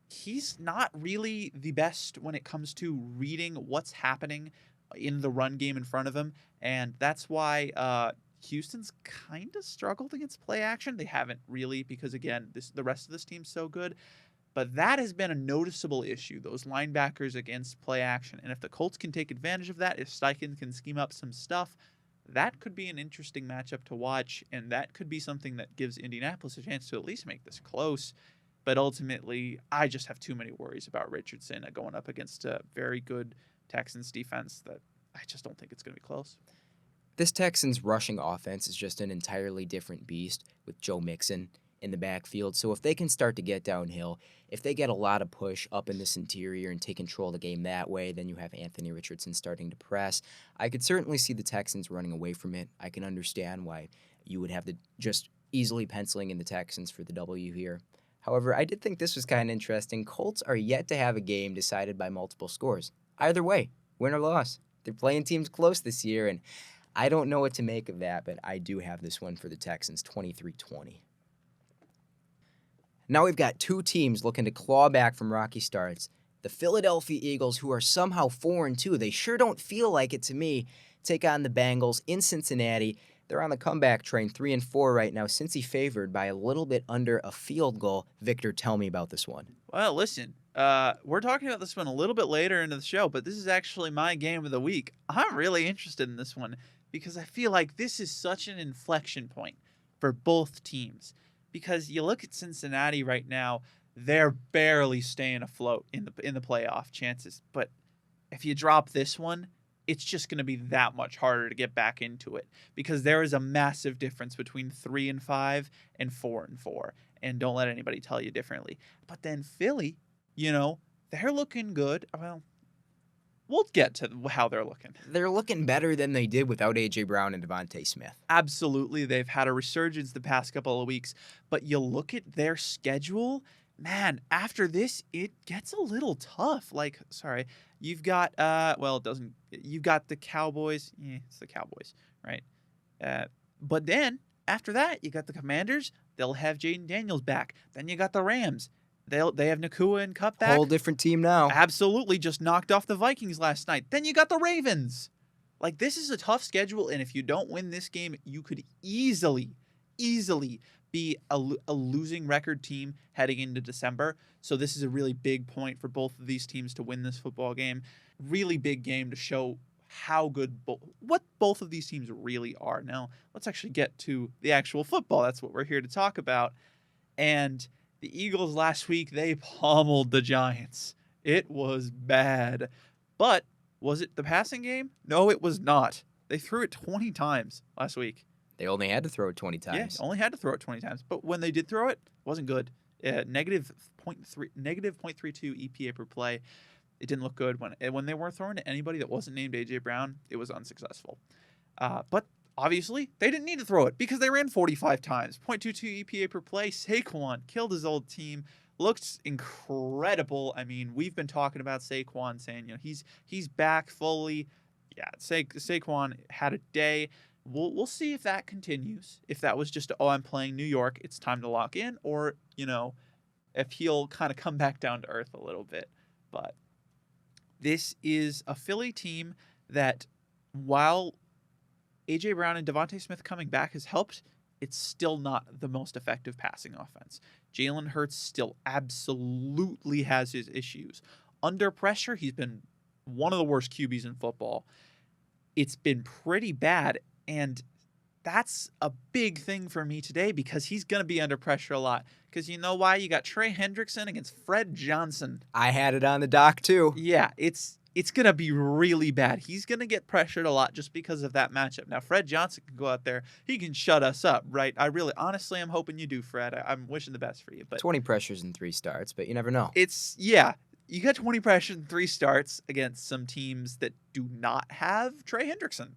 He's not really the best when it comes to reading what's happening in the run game in front of him. And that's why Houston's kind of struggled against play action. They haven't really, because, again, the rest of this team's so good. But that has been a noticeable issue, those linebackers against play action. And if the Colts can take advantage of that, if Steichen can scheme up some stuff, that could be an interesting matchup to watch. And that could be something that gives Indianapolis a chance to at least make this close. But ultimately, I just have too many worries about Richardson going up against a very good Texans defense that I just don't think it's going to be close. This Texans rushing offense is just an entirely different beast with Joe Mixon in the backfield. So if they can start to get downhill, if they get a lot of push up in this interior and take control of the game that way, then you have Anthony Richardson starting to press. I could certainly see the Texans running away from it. I can understand why you would have the just easily penciling in the Texans for the W here. However, I did think this was kind of interesting. Colts are yet to have a game decided by multiple scores. Either way, win or loss. They're playing teams close this year, and I don't know what to make of that, but I do have this one for the Texans, 23-20. Now we've got two teams looking to claw back from rocky starts. The Philadelphia Eagles, who are somehow 4-2, they sure don't feel like it to me, take on the Bengals in Cincinnati. They're on the comeback train, 3-4 right now, Cincy favored by a little bit under a field goal. Victor, tell me about this one. Well, listen, we're talking about this one a little bit later into the show, but this is actually my game of the week. I'm really interested in this one because I feel like this is such an inflection point for both teams. Because you look at Cincinnati right now, they're barely staying afloat in the playoff chances. But if you drop this one, it's just going to be that much harder to get back into it, because there is a massive difference between 3-5 and 4-4. And don't let anybody tell you differently. But then Philly, they're looking good. Well, we'll get to how they're looking. They're looking better than they did without A.J. Brown and Devontae Smith. Absolutely. They've had a resurgence the past couple of weeks. But you look at their schedule, man, after this, it gets a little tough. You've got, you've got the Cowboys. It's the Cowboys, right? But then, after that, you got the Commanders. They'll have Jaden Daniels back. Then you got the Rams. They have Nakua and Kupp back. Whole different team now. Absolutely, just knocked off the Vikings last night. Then you got the Ravens. This is a tough schedule, and if you don't win this game, you could easily easily be a losing record team heading into December. So this is a really big point for both of these teams to win this football game. Really big game to show how good what both of these teams really are. Now, let's actually get to the actual football. That's what we're here to talk about. And the Eagles last week, they pummeled the Giants. It was bad. But was it the passing game? No, it was not. They threw it 20 times last week. They only had to throw it 20 times. Yeah, only had to throw it 20 times. But when they did throw it, it wasn't good. Negative 0.32 EPA per play. It didn't look good. When they weren't throwing to anybody that wasn't named A.J. Brown, it was unsuccessful. But obviously, they didn't need to throw it because they ran 45 times. 0.22 EPA per play. Saquon killed his old team. Looked incredible. I mean, we've been talking about Saquon, saying he's back fully. Yeah, Saquon had a day. We'll see if that continues. If that was just I'm playing New York, it's time to lock in, or if he'll kind of come back down to earth a little bit. But this is a Philly team that, while A.J. Brown and Devontae Smith coming back has helped, it's still not the most effective passing offense. Jalen Hurts still absolutely has his issues. Under pressure, he's been one of the worst QBs in football. It's been pretty bad, and that's a big thing for me today because he's going to be under pressure a lot. Because you know why? You got Trey Hendrickson against Fred Johnson. I had it on the dock, too. Yeah, it's going to be really bad. He's going to get pressured a lot just because of that matchup. Now, Fred Johnson can go out there. He can shut us up, right? Honestly, I'm hoping you do, Fred. I'm wishing the best for you. But 20 pressures in 3 starts, but you never know. You got 20 pressures in 3 starts against some teams that do not have Trey Hendrickson.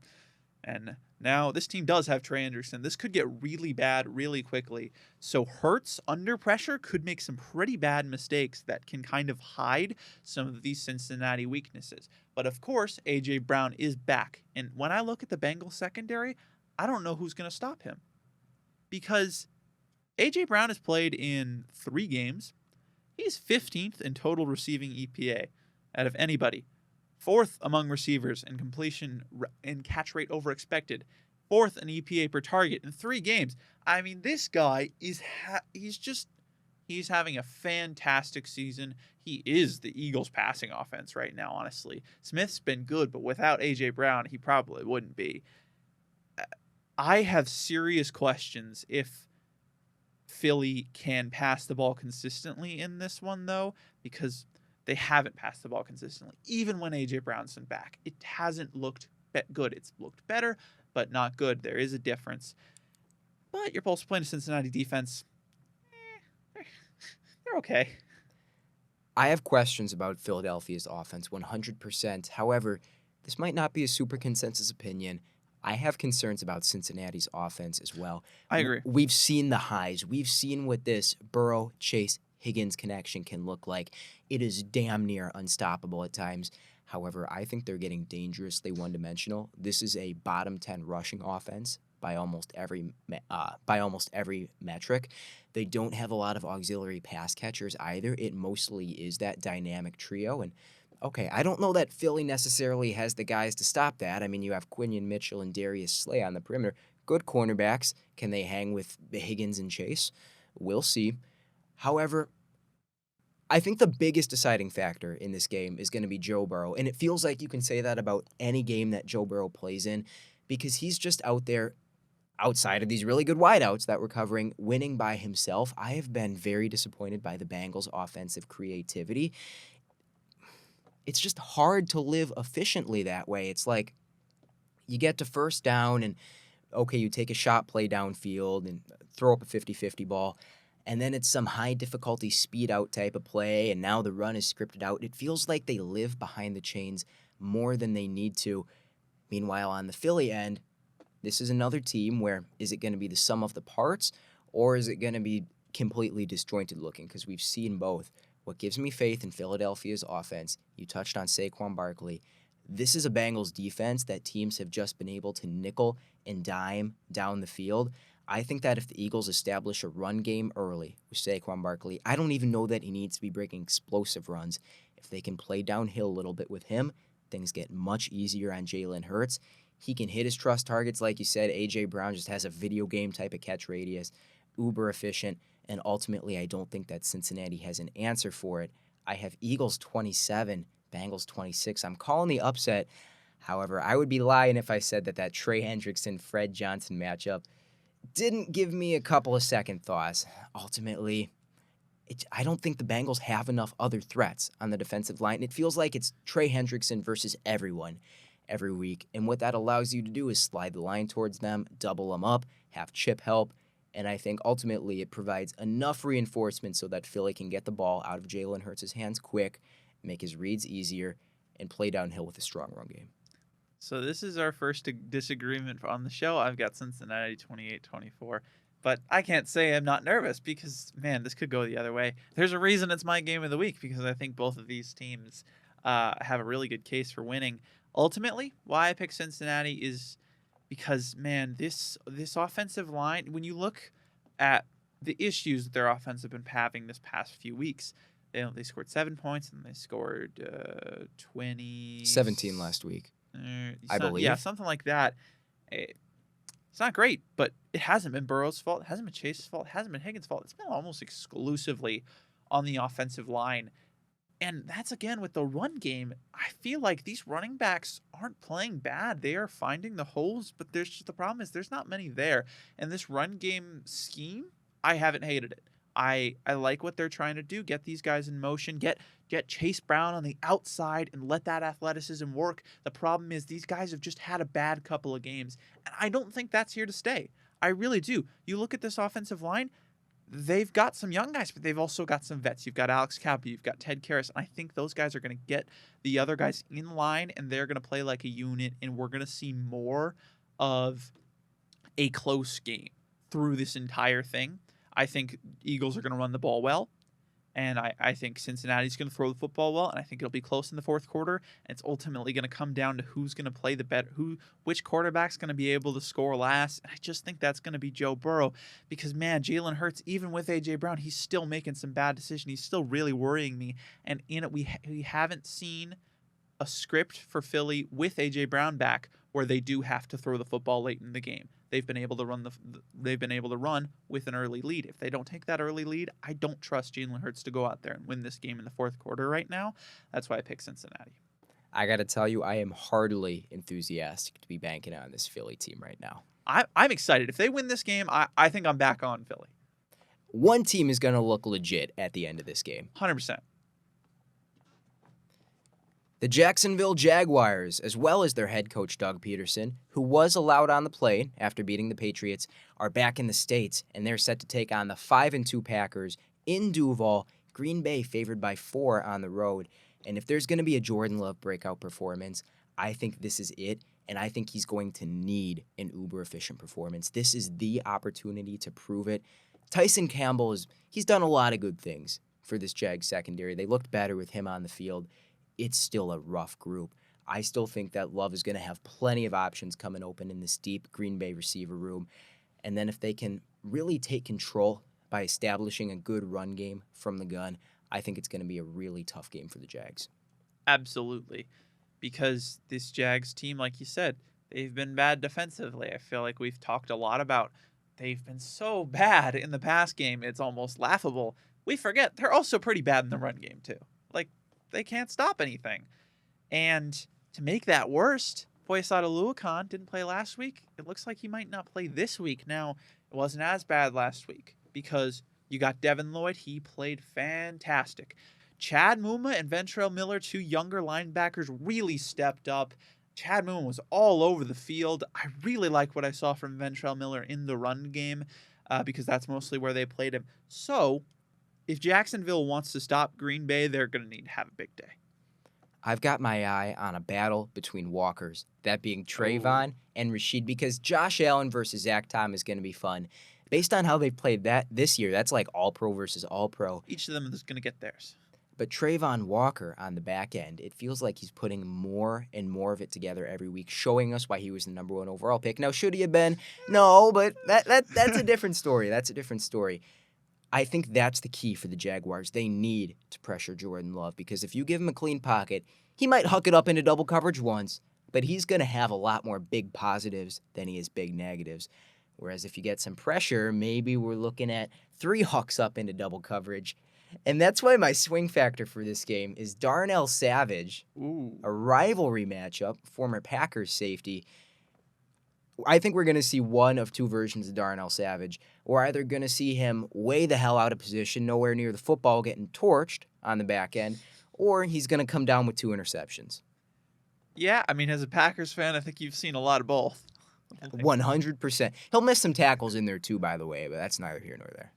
And now this team does have Trey Hendrickson. This could get really bad really quickly. So Hurts under pressure could make some pretty bad mistakes that can kind of hide some of these Cincinnati weaknesses. But of course, A.J. Brown is back. And when I look at the Bengals secondary, I don't know who's going to stop him. Because A.J. Brown has played in 3 games. He's 15th in total receiving EPA out of anybody. 4th among receivers in completion and catch rate over expected. 4th in EPA per target in 3 games. I mean, this guy is he's having a fantastic season. He is the Eagles' passing offense right now, honestly. Smith's been good, but without A.J. Brown, he probably wouldn't be. I have serious questions if Philly can pass the ball consistently in this one, though, because they haven't passed the ball consistently. Even when A.J. Brown's been back, it hasn't looked good. It's looked better, but not good. There is a difference. But you're both playing a Cincinnati defense. They're okay. I have questions about Philadelphia's offense 100%. However, this might not be a super consensus opinion. I have concerns about Cincinnati's offense as well. I agree. We've seen the highs. We've seen what this Burrow, Chase, Higgins connection can look like. It is damn near unstoppable at times. However, I think they're getting dangerously one-dimensional. This is a bottom 10 rushing offense by almost every metric. They don't have a lot of auxiliary pass catchers either. It mostly is that dynamic trio. And okay, I don't know that Philly necessarily has the guys to stop that. I mean, you have Quinion Mitchell and Darius Slay on the perimeter. Good cornerbacks. Can they hang with Higgins and Chase? We'll see. However, I think the biggest deciding factor in this game is going to be Joe Burrow. And it feels like you can say that about any game that Joe Burrow plays in because he's just out there outside of these really good wideouts that we're covering, winning by himself. I have been very disappointed by the Bengals' offensive creativity. It's just hard to live efficiently that way. It's like you get to first down and, okay, you take a shot play downfield and throw up a 50-50 ball, and then it's some high-difficulty speed-out type of play, and now the run is scripted out. It feels like they live behind the chains more than they need to. Meanwhile, on the Philly end, this is another team where is it going to be the sum of the parts, or is it going to be completely disjointed looking? Because we've seen both. What gives me faith in Philadelphia's offense, you touched on Saquon Barkley. This is a Bengals defense that teams have just been able to nickel and dime down the field. I think that if the Eagles establish a run game early with Saquon Barkley, I don't even know that he needs to be breaking explosive runs. If they can play downhill a little bit with him, things get much easier on Jalen Hurts. He can hit his trust targets, like you said. A.J. Brown just has a video game type of catch radius, uber efficient, and ultimately I don't think that Cincinnati has an answer for it. I have Eagles 27, Bengals 26. I'm calling the upset. However, I would be lying if I said that Trey Hendrickson-Fred Johnson matchup didn't give me a couple of second thoughts. Ultimately, I don't think the Bengals have enough other threats on the defensive line. It feels like it's Trey Hendrickson versus everyone every week. And what that allows you to do is slide the line towards them, double them up, have Chip help. And I think ultimately it provides enough reinforcement so that Philly can get the ball out of Jalen Hurts' hands quick, make his reads easier, and play downhill with a strong run game. So this is our first disagreement on the show. I've got Cincinnati 28-24. But I can't say I'm not nervous because, man, this could go the other way. There's a reason it's my game of the week because I think both of these teams have a really good case for winning. Ultimately, why I pick Cincinnati is because, man, this offensive line, when you look at the issues that their offense have been having this past few weeks, they scored 7 points and they scored 17 last week, I believe. Yeah, something like that. It's not great, but it hasn't been Burrow's fault. It hasn't been Chase's fault. It hasn't been Higgins' fault. It's been almost exclusively on the offensive line. And that's, again, with the run game. I feel like these running backs aren't playing bad. They are finding the holes, but the problem is there's not many there. And this run game scheme, I haven't hated it. I like what they're trying to do. Get these guys in motion. Get Chase Brown on the outside and let that athleticism work. The problem is these guys have just had a bad couple of games. And I don't think that's here to stay. I really do. You look at this offensive line, they've got some young guys, but they've also got some vets. You've got Alex Cappa, you've got Ted Karras, and I think those guys are going to get the other guys in line, and they're going to play like a unit, and we're going to see more of a close game through this entire thing. I think Eagles are going to run the ball well, and I think Cincinnati's going to throw the football well, and I think it'll be close in the fourth quarter, and it's ultimately going to come down to who's going to play the better, which quarterback's going to be able to score last, and I just think that's going to be Joe Burrow, because, man, Jalen Hurts, even with A.J. Brown, he's still making some bad decisions. He's still really worrying me, and in it, we haven't seen a script for Philly with A.J. Brown back where they do have to throw the football late in the game. They've been able to run with an early lead. If they don't take that early lead, I don't trust Jalen Hurts to go out there and win this game in the fourth quarter right now. That's why I pick Cincinnati. I got to tell you, I am heartily enthusiastic to be banking on this Philly team right now. I'm excited. If they win this game, I think I'm back on Philly. One team is going to look legit at the end of this game. 100%. The Jacksonville Jaguars, as well as their head coach Doug Peterson, who was allowed on the plane after beating the Patriots, are back in the States, and they're set to take on the 5-2 Packers in Duval. Green Bay favored by 4 on the road. And if there's going to be a Jordan Love breakout performance, I think this is it, and I think he's going to need an uber-efficient performance. This is the opportunity to prove it. Tyson Campbell, he's done a lot of good things for this Jags secondary. They looked better with him on the field. It's still a rough group. I still think that Love is going to have plenty of options coming open in this deep Green Bay receiver room. And then if they can really take control by establishing a good run game from the gun, I think it's going to be a really tough game for the Jags. Absolutely. Because this Jags team, like you said, they've been bad defensively. I feel like we've talked a lot about they've been so bad in the pass game, it's almost laughable. We forget they're also pretty bad in the run game, too. Like, they can't stop anything. And to make that worse, Foyesade Oluokun didn't play last week. It looks like he might not play this week. Now, it wasn't as bad last week because you got Devin Lloyd. He played fantastic. Chad Muma and Ventrell Miller, 2 younger linebackers, really stepped up. Chad Muma was all over the field. I really like what I saw from Ventrell Miller in the run game because that's mostly where they played him. So, if Jacksonville wants to stop Green Bay, they're going to need to have a big day. I've got my eye on a battle between walkers, that being Trayvon and Rashid, because Josh Allen versus Zach Tom is going to be fun. Based on how they've played that this year, that's like all-pro versus all-pro. Each of them is going to get theirs. But Trayvon Walker on the back end, it feels like he's putting more and more of it together every week, showing us why he was the number 1 overall pick. Now, should he have been? No, but that's a different story. That's a different story. I think that's the key for the Jaguars. They need to pressure Jordan Love because if you give him a clean pocket, he might huck it up into double coverage once, but he's going to have a lot more big positives than he is big negatives. Whereas if you get some pressure, maybe we're looking at 3 Hawks up into double coverage. And that's why my swing factor for this game is Darnell Savage, Ooh. a rivalry matchup, former Packers safety. I think we're going to see one of 2 versions of Darnell Savage. We're either going to see him way the hell out of position, nowhere near the football, getting torched on the back end, or he's going to come down with 2 interceptions. Yeah, I mean, as a Packers fan, I think you've seen a lot of both. 100%. He'll miss some tackles in there too, by the way, but that's neither here nor there.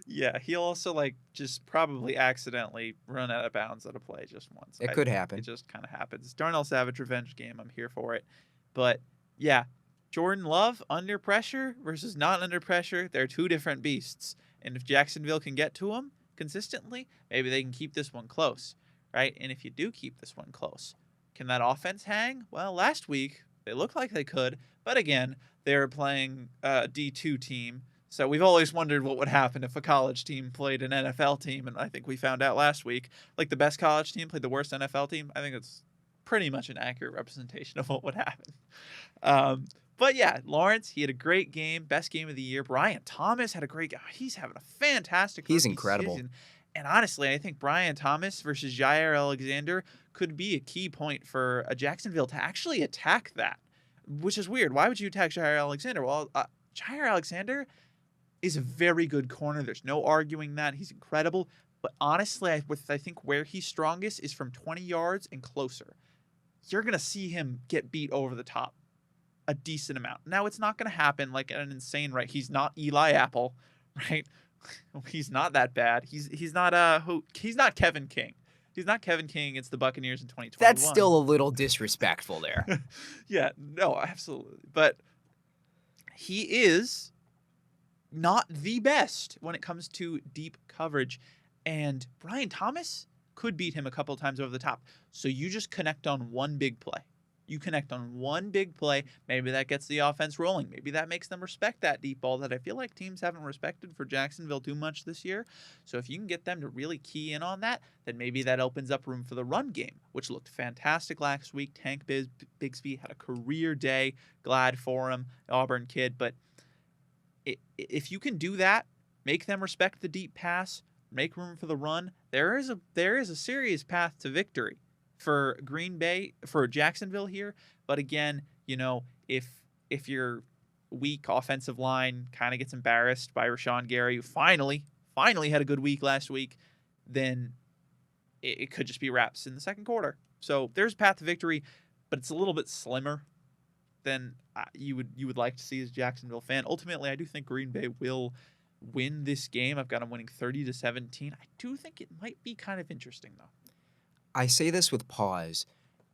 Yeah, he'll also just probably accidentally run out of bounds at a play just once. It could happen. It just kind of happens. Darnell Savage revenge game. I'm here for it. But yeah, Jordan Love under pressure versus not under pressure. They're 2 different beasts. And if Jacksonville can get to him consistently, maybe they can keep this one close, right? And if you do keep this one close, can that offense hang? Well, last week they looked like they could, but again, they were playing a D2 team. So we've always wondered what would happen if a college team played an NFL team, and I think we found out last week, like the best college team played the worst NFL team. I think it's pretty much an accurate representation of what would happen. But yeah, Lawrence, he had a great game, best game of the year. Brian Thomas had a great game. He's having a fantastic He's incredible. season. And honestly, I think Brian Thomas versus Jair Alexander could be a key point for Jacksonville to actually attack that, which is weird. Why would you attack Jair Alexander? Well, Jair Alexander is a very good corner. There's no arguing that. He's incredible. But honestly, I think where he's strongest is from 20 yards and closer. You're going to see him get beat over the top a decent amount. Now, it's not going to happen like at an insane rate. He's not Eli Apple, right? He's not that bad. He's not Kevin King. He's not Kevin King against the Buccaneers in 2021. That's still a little disrespectful there. Yeah, no, absolutely. But he is not the best when it comes to deep coverage. And Brian Thomas could beat him a couple of times over the top. So you just connect on one big play. You connect on one big play. Maybe that gets the offense rolling. Maybe that makes them respect that deep ball that I feel like teams haven't respected for Jacksonville too much this year. So if you can get them to really key in on that, then maybe that opens up room for the run game, which looked fantastic last week. Tank Bigsby had a career day. Glad for him, Auburn kid. But if you can do that, make them respect the deep pass, make room for the run, there is a serious path to victory for Green Bay, for Jacksonville here. But again, if your weak offensive line kind of gets embarrassed by Rashawn Gary, who finally had a good week last week, then it could just be wraps in the second quarter. So there's a path to victory, but it's a little bit slimmer than you would like to see as a Jacksonville fan. Ultimately, I do think Green Bay will win this game. I've got them winning 30-17. I do think it might be kind of interesting, though. I say this with pause,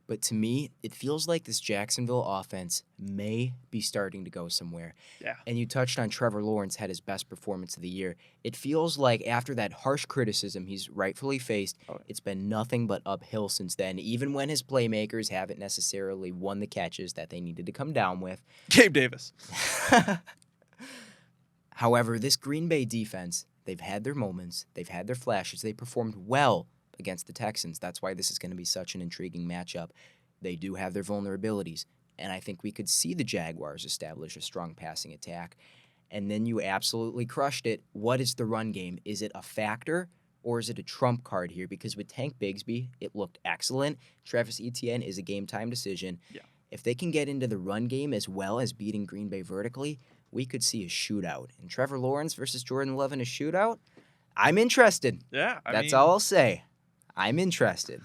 but to me, it feels like this Jacksonville offense may be starting to go somewhere. Yeah. And you touched on Trevor Lawrence had his best performance of the year. It feels like after that harsh criticism he's rightfully faced, it's been nothing but uphill since then, even when his playmakers haven't necessarily won the catches that they needed to come down with. Gabe Davis. However, this Green Bay defense, they've had their moments, they've had their flashes, they performed well against the Texans. That's why this is going to be such an intriguing matchup. They do have their vulnerabilities, and I think we could see the Jaguars establish a strong passing attack. And then you absolutely crushed it. What is the run game? Is it a factor, or is it a trump card here? Because with Tank Bigsby, it looked excellent. Travis Etienne is a game-time decision. Yeah. If they can get into the run game as well as beating Green Bay vertically, we could see a shootout. And Trevor Lawrence versus Jordan Love in a shootout? I'm interested. Yeah. That's all I'll say. I'm interested.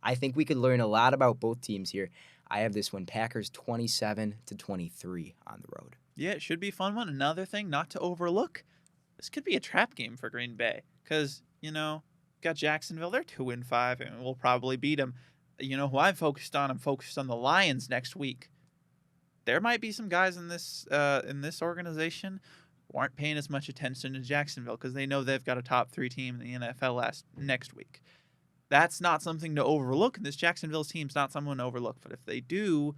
I think we could learn a lot about both teams here. I have this one, Packers 27-23 on the road. Yeah, it should be a fun one. Another thing not to overlook, this could be a trap game for Green Bay because, got Jacksonville. They're 2-5, and we'll probably beat them. You know who I'm focused on? I'm focused on the Lions next week. There might be some guys in this organization who aren't paying as much attention to Jacksonville because they know they've got a top 3 team in the NFL next week. That's not something to overlook. This Jacksonville team's not someone to overlook. But if they do,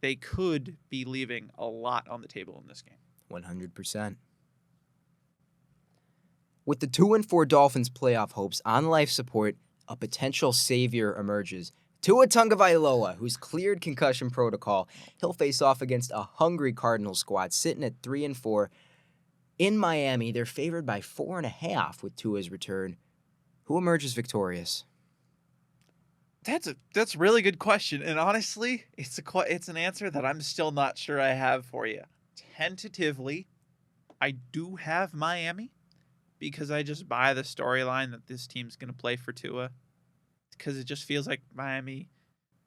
they could be leaving a lot on the table in this game. 100%. With the 2-4 Dolphins playoff hopes on life support, a potential savior emerges. Tua Tagovailoa, who's cleared concussion protocol, he'll face off against a hungry Cardinals squad sitting at 3-4. In Miami, they're favored by 4.5 with Tua's return. Who emerges victorious? That's a really good question, and honestly, it's an answer that I'm still not sure I have for you. Tentatively, I do have Miami because I just buy the storyline that this team's going to play for Tua, because it just feels like Miami,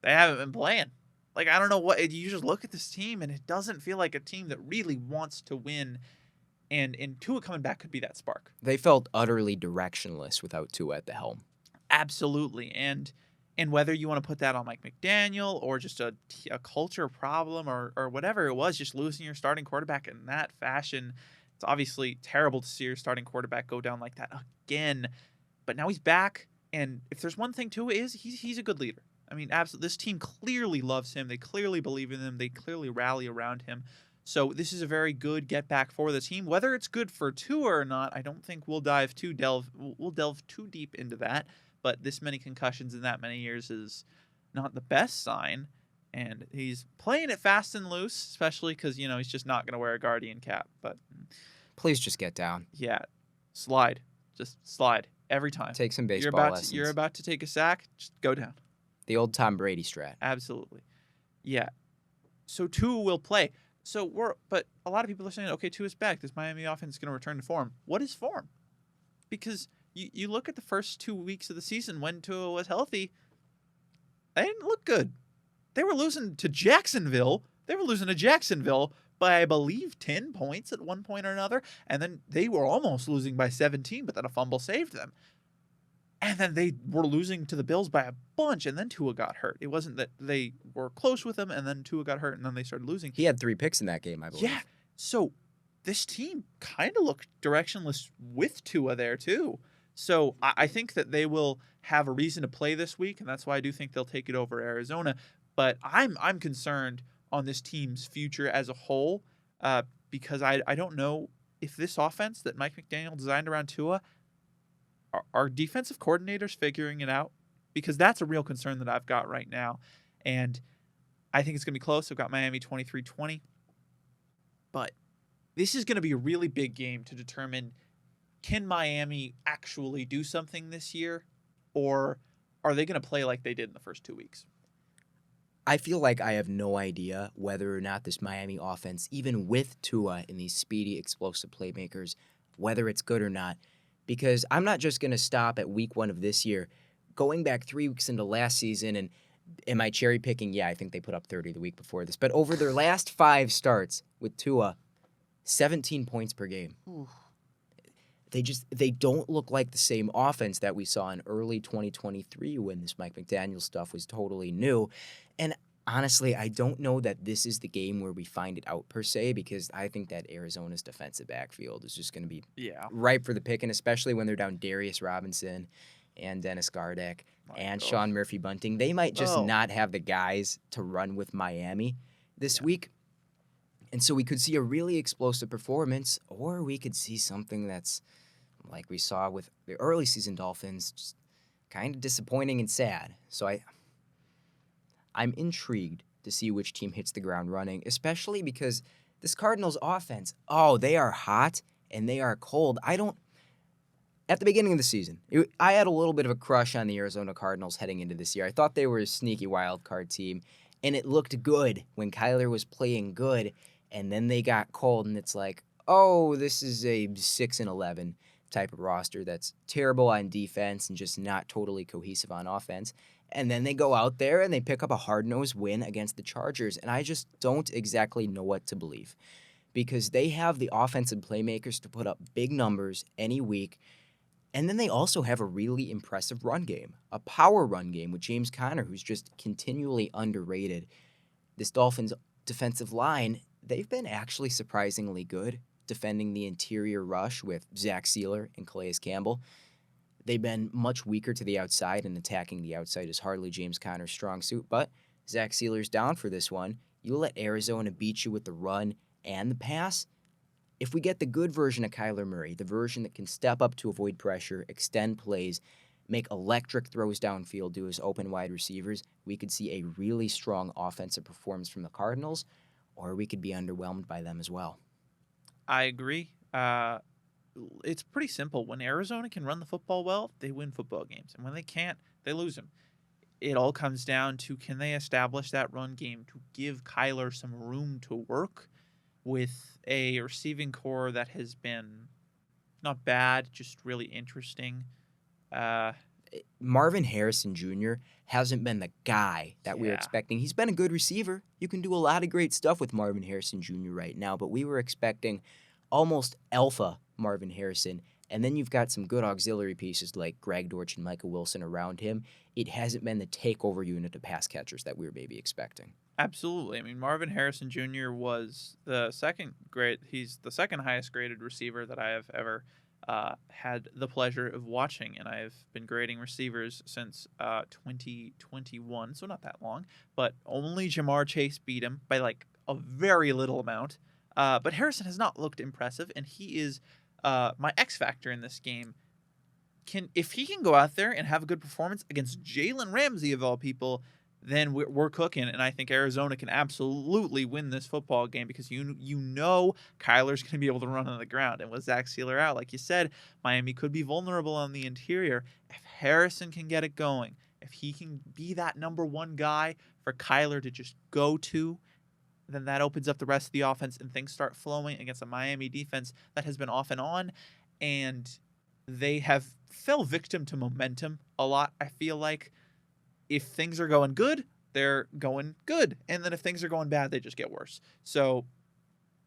they haven't been playing. Like, I don't know what, you just look at this team and it doesn't feel like a team that really wants to win, and Tua coming back could be that spark. They felt utterly directionless without Tua at the helm. Absolutely, and whether you want to put that on Mike McDaniel or just a culture problem or whatever it was, just losing your starting quarterback in that fashion, it's obviously terrible to see your starting quarterback go down like that again. But now he's back, and if there's one thing Tua is, he's a good leader. I mean, absolutely, this team clearly loves him. They clearly believe in him. They clearly rally around him. So this is a very good get back for the team. Whether it's good for Tua or not, I don't think we'll delve too deep into that. But this many concussions in that many years is not the best sign. And he's playing it fast and loose, especially because, he's just not going to wear a Guardian cap. But please just get down. Yeah, slide. Just slide every time. Take some baseball lessons. You're about to take a sack, just go down. The old Tom Brady strat. Absolutely. Yeah. So Tua will play. But a lot of people are saying, okay, Tua's back. This Miami offense is going to return to form. What is form? Because you look at the first 2 weeks of the season when Tua was healthy, they didn't look good. They were losing to Jacksonville. By, I believe, 10 points at one point or another. And then they were almost losing by 17, but then a fumble saved them. And then they were losing to the Bills by a bunch, and then Tua got hurt. It wasn't that they were close with him, and then Tua got hurt, and then they started losing. He had 3 picks in that game, I believe. Yeah. So this team kind of looked directionless with Tua there, too. So I think that they will have a reason to play this week, and that's why I do think they'll take it over Arizona. But I'm concerned on this team's future as a whole, because I don't know if this offense that Mike McDaniel designed around Tua, are defensive coordinators figuring it out? Because that's a real concern that I've got right now. And I think it's going to be close. I've got Miami 23-20. But this is going to be a really big game to determine, can Miami actually do something this year? Or are they going to play like they did in the first 2 weeks? I feel like I have no idea whether or not this Miami offense, even with Tua and these speedy, explosive playmakers, whether it's good or not. Because I'm not just going to stop at week 1 of this year. Going back 3 weeks into last season, and am I cherry picking? Yeah, I think they put up 30 the week before this. But over their last 5 starts with Tua, 17 points per game. Ooh. They don't look like the same offense that we saw in early 2023 when this Mike McDaniel stuff was totally new. And honestly, I don't know that this is the game where we find it out per se, because I think that Arizona's defensive backfield is just going to be ripe for the picking, especially when they're down Darius Robinson and Dennis Gardeck and Sean Murphy-Bunting. They might just not have the guys to run with Miami this week. And so we could see a really explosive performance, or we could see something that's like we saw with the early season Dolphins, just kind of disappointing and sad. So I'm intrigued to see which team hits the ground running, especially because this Cardinals offense, they are hot and they are cold. At the beginning of the season, I had a little bit of a crush on the Arizona Cardinals heading into this year. I thought they were a sneaky wild card team, and it looked good when Kyler was playing good, and then they got cold, and it's like, this is a 6-11 type of roster that's terrible on defense and just not totally cohesive on offense. And then they go out there and they pick up a hard-nosed win against the Chargers, and I just don't exactly know what to believe, because they have the offensive playmakers to put up big numbers any week, and then they also have a really impressive run game, a power run game with James Conner, who's just continually underrated. This Dolphins defensive line, they've been actually surprisingly good defending the interior rush with Zach Sealer and Calais Campbell. They've been much weaker to the outside, and attacking the outside is hardly James Conner's strong suit, but Zach Sealer's down for this one. You let Arizona beat you with the run and the pass. If we get the good version of Kyler Murray, the version that can step up to avoid pressure, extend plays, make electric throws downfield to his open wide receivers, we could see a really strong offensive performance from the Cardinals, or we could be underwhelmed by them as well. I agree. It's pretty simple. When Arizona can run the football well, they win football games. And when they can't, they lose them. It all comes down to, can they establish that run game to give Kyler some room to work with a receiving core that has been not bad, just really interesting. Marvin Harrison Jr. hasn't been the guy that we were expecting. He's been a good receiver. You can do a lot of great stuff with Marvin Harrison Jr. right now, but we were expecting almost alpha Marvin Harrison. And then you've got some good auxiliary pieces like Greg Dortch and Micah Wilson around him. It hasn't been the takeover unit of pass catchers that we were maybe expecting. Absolutely. I mean, Marvin Harrison Jr. was the second he's the second highest graded receiver that I have ever had the pleasure of watching, and I've been grading receivers since 2021, so not that long, but only Jamar Chase beat him by like a very little amount. But Harrison has not looked impressive, and he is my X factor in this game. If he can go out there and have a good performance against Jalen Ramsey of all people, then we're cooking, and I think Arizona can absolutely win this football game because you know Kyler's going to be able to run on the ground. And with Zach Sealer out, like you said, Miami could be vulnerable on the interior. If Harrison can get it going, if he can be that number one guy for Kyler to just go to, then that opens up the rest of the offense and things start flowing against a Miami defense that has been off and on, and they have fell victim to momentum a lot, I feel like. If things are going good, they're going good. And then if things are going bad, they just get worse. So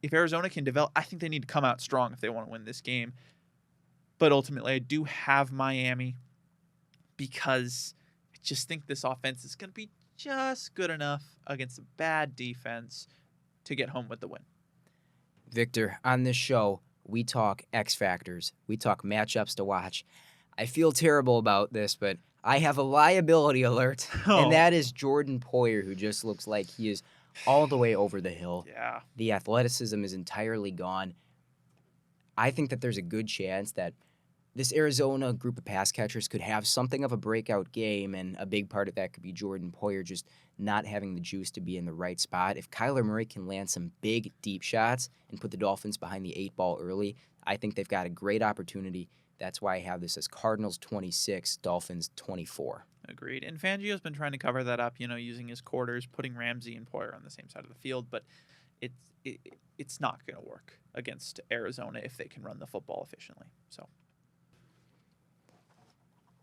if Arizona can develop, I think they need to come out strong if they want to win this game. But ultimately, I do have Miami because I just think this offense is going to be just good enough against a bad defense to get home with the win. Victor, on this show, we talk X factors. We talk matchups to watch. I feel terrible about this, but I have a liability alert, and that is Jordan Poyer, who just looks like he is all the way over the hill. Yeah. The athleticism is entirely gone. I think that there's a good chance that this Arizona group of pass catchers could have something of a breakout game, and a big part of that could be Jordan Poyer just not having the juice to be in the right spot. If Kyler Murray can land some big, deep shots and put the Dolphins behind the 8-ball early, I think they've got a great opportunity. That's why I have this as Cardinals 26, Dolphins 24. Agreed. And Fangio's been trying to cover that up, using his quarters, putting Ramsey and Poyer on the same side of the field, but it's not going to work against Arizona if they can run the football efficiently. So,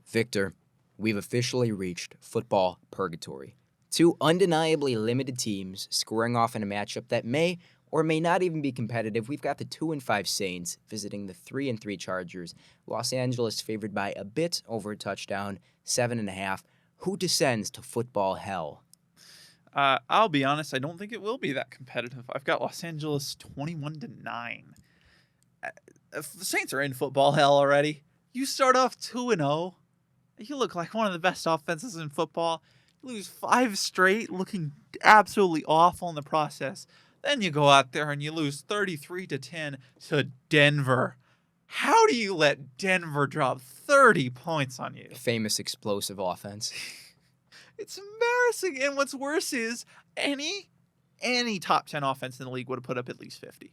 Victor, we've officially reached football purgatory. Two undeniably limited teams squaring off in a matchup that may or may not even be competitive. We've got the 2-5 Saints visiting the 3-3 Chargers. Los Angeles favored by a bit over a touchdown, 7.5. Who descends to football hell? I'll be honest, I don't think it will be that competitive. I've got Los Angeles 21-9. If the Saints are in football hell already, you start off 2-0. You look like one of the best offenses in football. You lose 5 straight, looking absolutely awful in the process. Then you go out there and you lose 33-10 to Denver. How do you let Denver drop 30 points on you? Famous explosive offense. It's embarrassing. And what's worse is any top 10 offense in the league would have put up at least 50.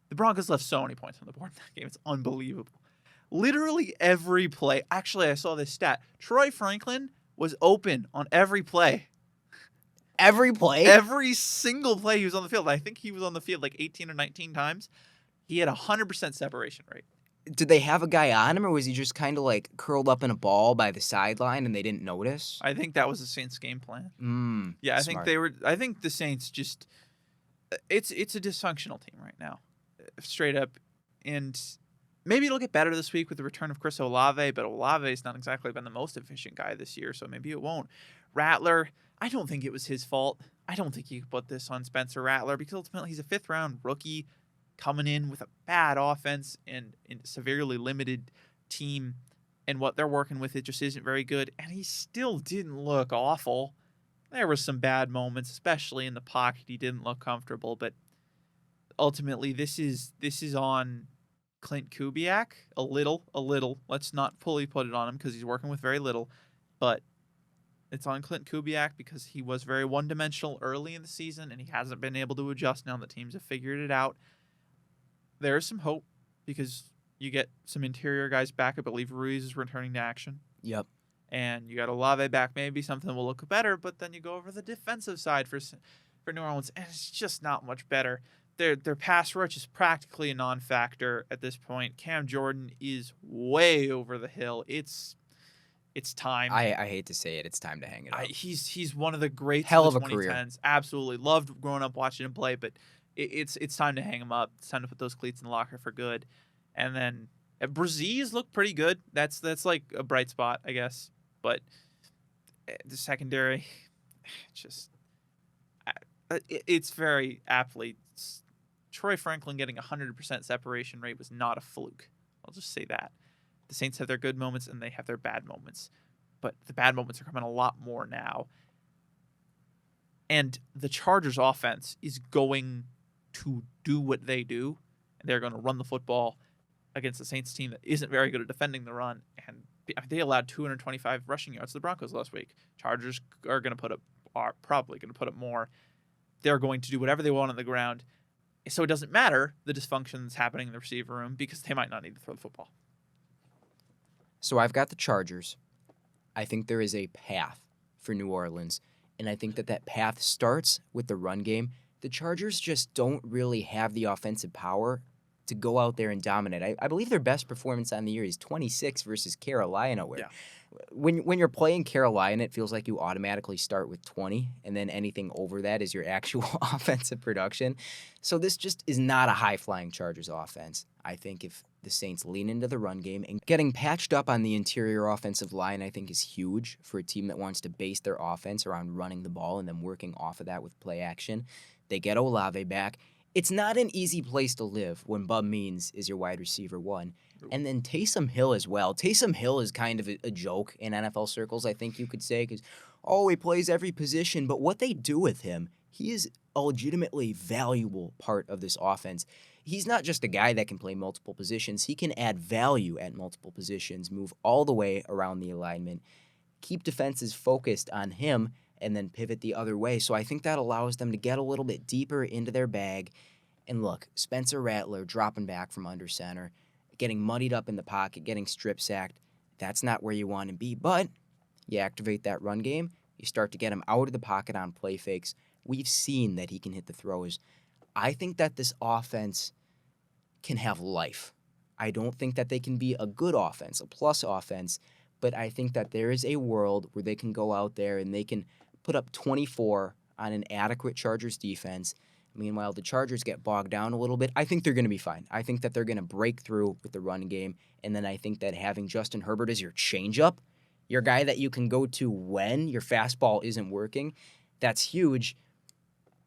The Broncos left so many points on the board in that game. It's unbelievable. Literally every play. Actually, I saw this stat. Troy Franklin was open on every play. Every play? Every single play he was on the field. I think he was on the field like 18 or 19 times. He had 100% separation rate. Did they have a guy on him, or was he just kind of like curled up in a ball by the sideline and they didn't notice? I think that was the Saints' game plan. Yeah, smart. I think the Saints just it's a dysfunctional team right now. Straight up. And maybe it'll get better this week with the return of Chris Olave, but Olave's not exactly been the most efficient guy this year, so maybe it won't. Rattler, I don't think it was his fault. I don't think you could put this on Spencer Rattler because ultimately he's a 5th-round rookie coming in with a bad offense and a severely limited team, and what they're working with, it just isn't very good, and he still didn't look awful. There were some bad moments, especially in the pocket. He didn't look comfortable, but ultimately this is on Clint Kubiak a little. Let's not fully put it on him because he's working with very little, but it's on Clint Kubiak because he was very one-dimensional early in the season, and he hasn't been able to adjust now that teams have figured it out. There is some hope because you get some interior guys back. I believe Ruiz is returning to action. Yep. And you got Olave back. Maybe something will look better, but then you go over the defensive side for New Orleans, and it's just not much better. Their pass rush is practically a non-factor at this point. Cam Jordan is way over the hill. It's time. I hate to say it. It's time to hang it up. He's one of the greats Hell of of the a 2010s. career. Absolutely. Loved growing up watching him play, but it's time to hang him up. It's time to put those cleats in the locker for good. And then Braziz looked pretty good. That's like a bright spot, I guess. But the secondary, it's very aptly. Troy Franklin getting 100% separation rate was not a fluke. I'll just say that. The Saints have their good moments and they have their bad moments. But the bad moments are coming a lot more now. And the Chargers offense is going to do what they do. And they're going to run the football against the Saints team that isn't very good at defending the run. And they allowed 225 rushing yards to the Broncos last week. Chargers are probably going to put up more. They're going to do whatever they want on the ground. So it doesn't matter the dysfunction that's happening in the receiver room because they might not need to throw the football. So I've got the Chargers. I think there is a path for New Orleans, and I think that path starts with the run game. The Chargers just don't really have the offensive power to go out there and dominate. I believe their best performance on the year is 26 versus Carolina, where when you're playing Carolina, it feels like you automatically start with 20, and then anything over that is your actual offensive production. So this just is not a high-flying Chargers offense. I think if the Saints lean into the run game, and getting patched up on the interior offensive line, I think is huge for a team that wants to base their offense around running the ball and then working off of that with play action. They get Olave back. It's not an easy place to live when Bub Means is your wide receiver one. And then Taysom Hill as well. Taysom Hill is kind of a joke in NFL circles, I think you could say, because, he plays every position. But what they do with him, he is a legitimately valuable part of this offense. He's not just a guy that can play multiple positions. He can add value at multiple positions, move all the way around the alignment, keep defenses focused on him, and then pivot the other way. So I think that allows them to get a little bit deeper into their bag. And look, Spencer Rattler dropping back from under center, getting muddied up in the pocket, getting strip sacked. That's not where you want to be. But you activate that run game. You start to get him out of the pocket on play fakes. We've seen that he can hit the throws. I think that this offense can have life. I don't think that they can be a good offense, a plus offense, but I think that there is a world where they can go out there and they can put up 24 on an adequate Chargers defense. Meanwhile, the Chargers get bogged down a little bit. I think they're going to be fine. I think that they're going to break through with the run game, and then I think that having Justin Herbert as your changeup, your guy that you can go to when your fastball isn't working, that's huge.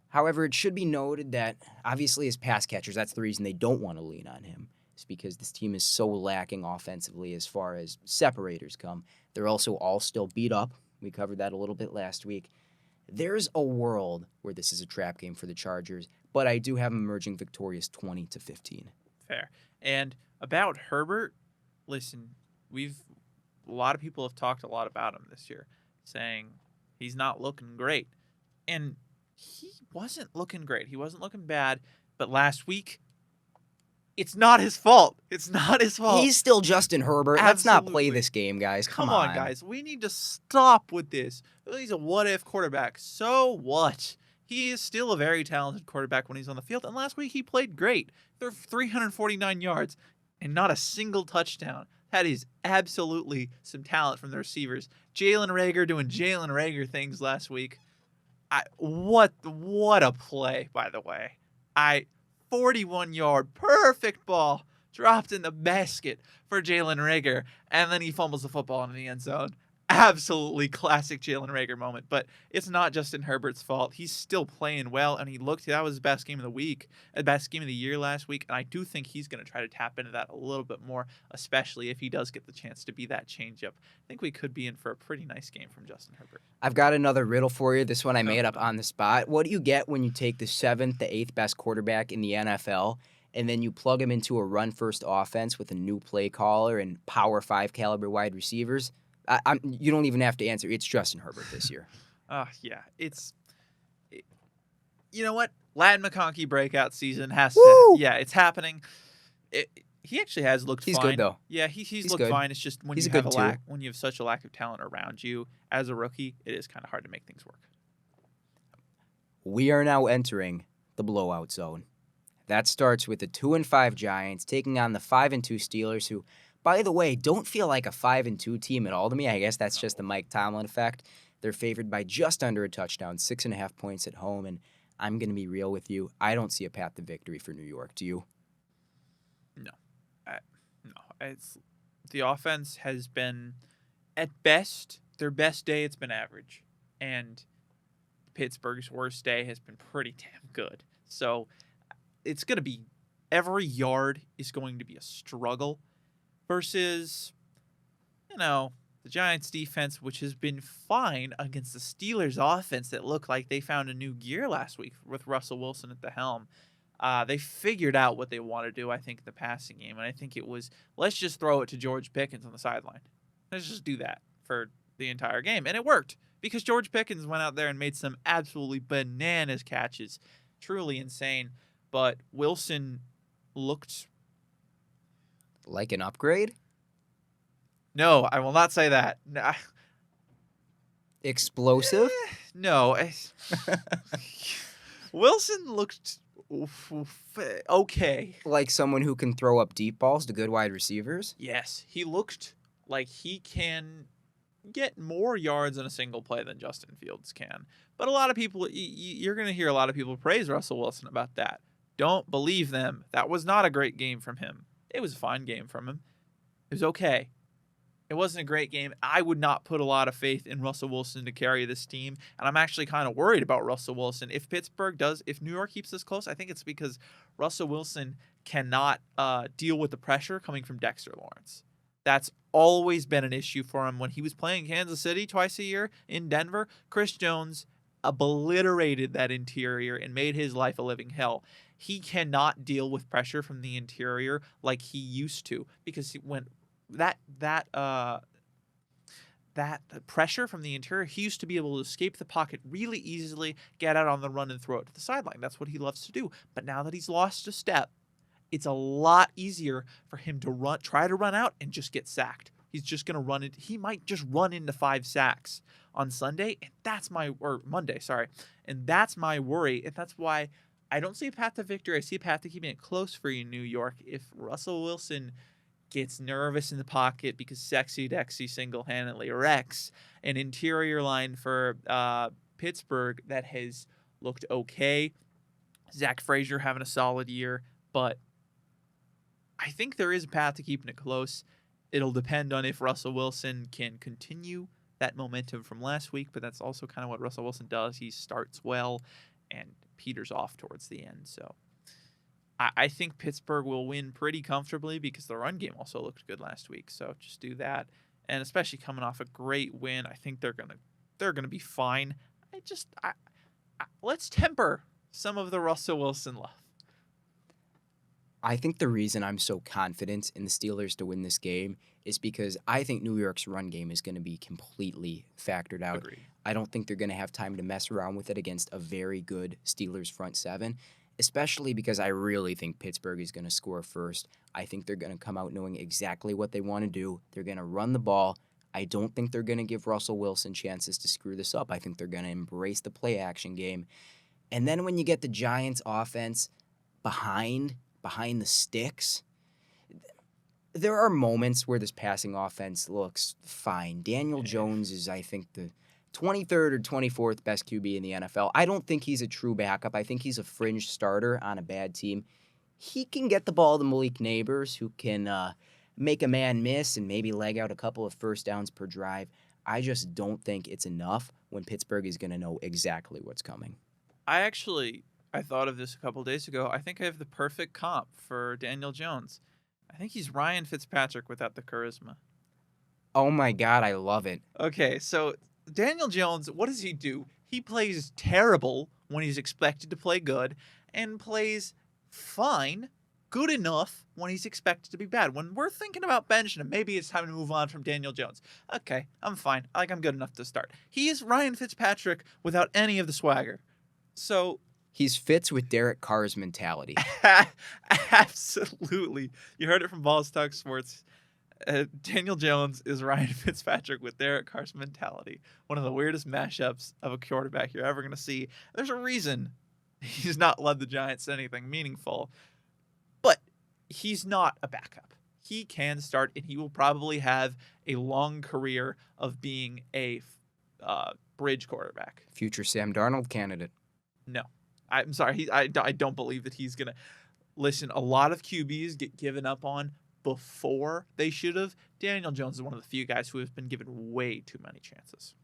However, it should be noted that, obviously, as pass catchers, that's the reason they don't want to lean on him. It's because this team is so lacking offensively as far as separators come. They're also all still beat up. We covered that a little bit last week. There's a world where this is a trap game for the Chargers, but I do have them emerging victorious 20-15. Fair. And about Herbert, listen, a lot of people have talked a lot about him this year, saying he's not looking great. And he wasn't looking great. He wasn't looking bad. But last week, it's not his fault. It's not his fault. He's still Justin Herbert. Let's not play this game, guys. Come on, guys. We need to stop with this. He's a what-if quarterback. So what? He is still a very talented quarterback when he's on the field. And last week, he played great. There were 349 yards and not a single touchdown. That is absolutely some talent from the receivers. Jalen Reagor doing Jalen Reagor things last week. What a play, by the way. 41-yard perfect ball dropped in the basket for Jalen Reagor, and then he fumbles the football into the end zone. Absolutely classic Jalen Reagor moment, but it's not Justin Herbert's fault. He's still playing well, and that was his best game of the week, best game of the year last week, and I do think he's going to try to tap into that a little bit more, especially if he does get the chance to be that changeup. I think we could be in for a pretty nice game from Justin Herbert. I've got another riddle for you. This one I made up on the spot. What do you get when you take the 7th, the 8th best quarterback in the NFL, and then you plug him into a run-first offense with a new play caller and Power 5 caliber wide receivers, you don't even have to answer. It's Justin Herbert this year. Yeah. You know what? Ladd McConkey breakout season has Woo! to. Yeah, it's happening. He actually has looked He's fine. good, though. Yeah, he's looked good. fine. It's just when He's you a have good when you have such a lack of talent around you as a rookie, it is kind of hard to make things work. We are now entering the blowout zone. That starts with the 2-5 Giants taking on the 5-2 Steelers, who, by the way, don't feel like a 5-2 team at all to me. I guess that's just the Mike Tomlin effect. They're favored by just under a touchdown, 6.5 points at home, and I'm going to be real with you. I don't see a path to victory for New York. Do you? No. It's the offense has been, at best, their best day, it's been average. And Pittsburgh's worst day has been pretty damn good. So it's going to be, every yard is going to be a struggle versus, the Giants defense, which has been fine against the Steelers offense that looked like they found a new gear last week with Russell Wilson at the helm. They figured out what they want to do, I think, in the passing game. And I think it was, let's just throw it to George Pickens on the sideline. Let's just do that for the entire game. And it worked because George Pickens went out there and made some absolutely bananas catches. Truly insane. But Wilson looked like an upgrade? No, I will not say that. No. Explosive? No. Wilson looked okay. Like someone who can throw up deep balls to good wide receivers? Yes, he looked like he can get more yards in a single play than Justin Fields can. But a lot of people, you're going to hear a lot of people praise Russell Wilson about that. Don't believe them. That was not a great game from him. It was a fine game from him. It was okay. It wasn't a great game. I would not put a lot of faith in Russell Wilson to carry this team, and I'm actually kind of worried about Russell Wilson. If New York keeps this close, I think it's because Russell Wilson cannot deal with the pressure coming from Dexter Lawrence. That's always been an issue for him. When he was playing Kansas City twice a year in Denver, Chris Jones obliterated that interior and made his life a living hell. He cannot deal with pressure from the interior like he used to, because when that pressure from the interior, he used to be able to escape the pocket really easily, get out on the run, and throw it to the sideline. That's what he loves to do. But now that he's lost a step, it's a lot easier for him to try to run out and just get sacked. He's just going to run it. He might just run into 5 sacks on Monday, sorry. And that's my worry. And that's why I don't see a path to victory. I see a path to keeping it close for you, New York. If Russell Wilson gets nervous in the pocket because Sexy Dexy single-handedly wrecks an interior line for Pittsburgh that has looked okay. Zach Frazier having a solid year, but I think there is a path to keeping it close. It'll depend on if Russell Wilson can continue that momentum from last week, but that's also kind of what Russell Wilson does. He starts well and peters off towards the end, so I think Pittsburgh will win pretty comfortably because the run game also looked good last week. So just do that, and especially coming off a great win, I think they're gonna be fine. Let's temper some of the Russell Wilson love. I think the reason I'm so confident in the Steelers to win this game is because I think New York's run game is going to be completely factored out. Agreed. I don't think they're going to have time to mess around with it against a very good Steelers front seven, especially because I really think Pittsburgh is going to score first. I think they're going to come out knowing exactly what they want to do. They're going to run the ball. I don't think they're going to give Russell Wilson chances to screw this up. I think they're going to embrace the play-action game. And then when you get the Giants' offense behind the sticks, there are moments where this passing offense looks fine. Daniel Jones is, I think, the 23rd or 24th best QB in the NFL. I don't think he's a true backup. I think he's a fringe starter on a bad team. He can get the ball to Malik Neighbors, who can make a man miss and maybe leg out a couple of first downs per drive. I just don't think it's enough when Pittsburgh is going to know exactly what's coming. I thought of this a couple days ago. I think I have the perfect comp for Daniel Jones. I think he's Ryan Fitzpatrick without the charisma. Oh my God, I love it. Okay, so Daniel Jones, what does he do? He plays terrible when he's expected to play good and plays fine good enough when he's expected to be bad. When we're thinking about benching him, maybe it's time to move on from Daniel Jones. Okay, I'm fine. I'm good enough to start. He is Ryan Fitzpatrick without any of the swagger. So He's Fitz with Derek Carr's mentality. absolutely. You heard it from Balls Talk Sports. Daniel Jones is Ryan Fitzpatrick with Derek Carr's mentality. One of the weirdest mashups of a quarterback you're ever going to see. There's a reason he's not led the Giants to anything meaningful, but he's not a backup. He can start, and he will probably have a long career of being a bridge quarterback. Future Sam Darnold candidate. No. I'm sorry. I don't believe that he's going to. Listen, a lot of QBs get given up on before they should have. Daniel Jones is one of the few guys who has been given way too many chances.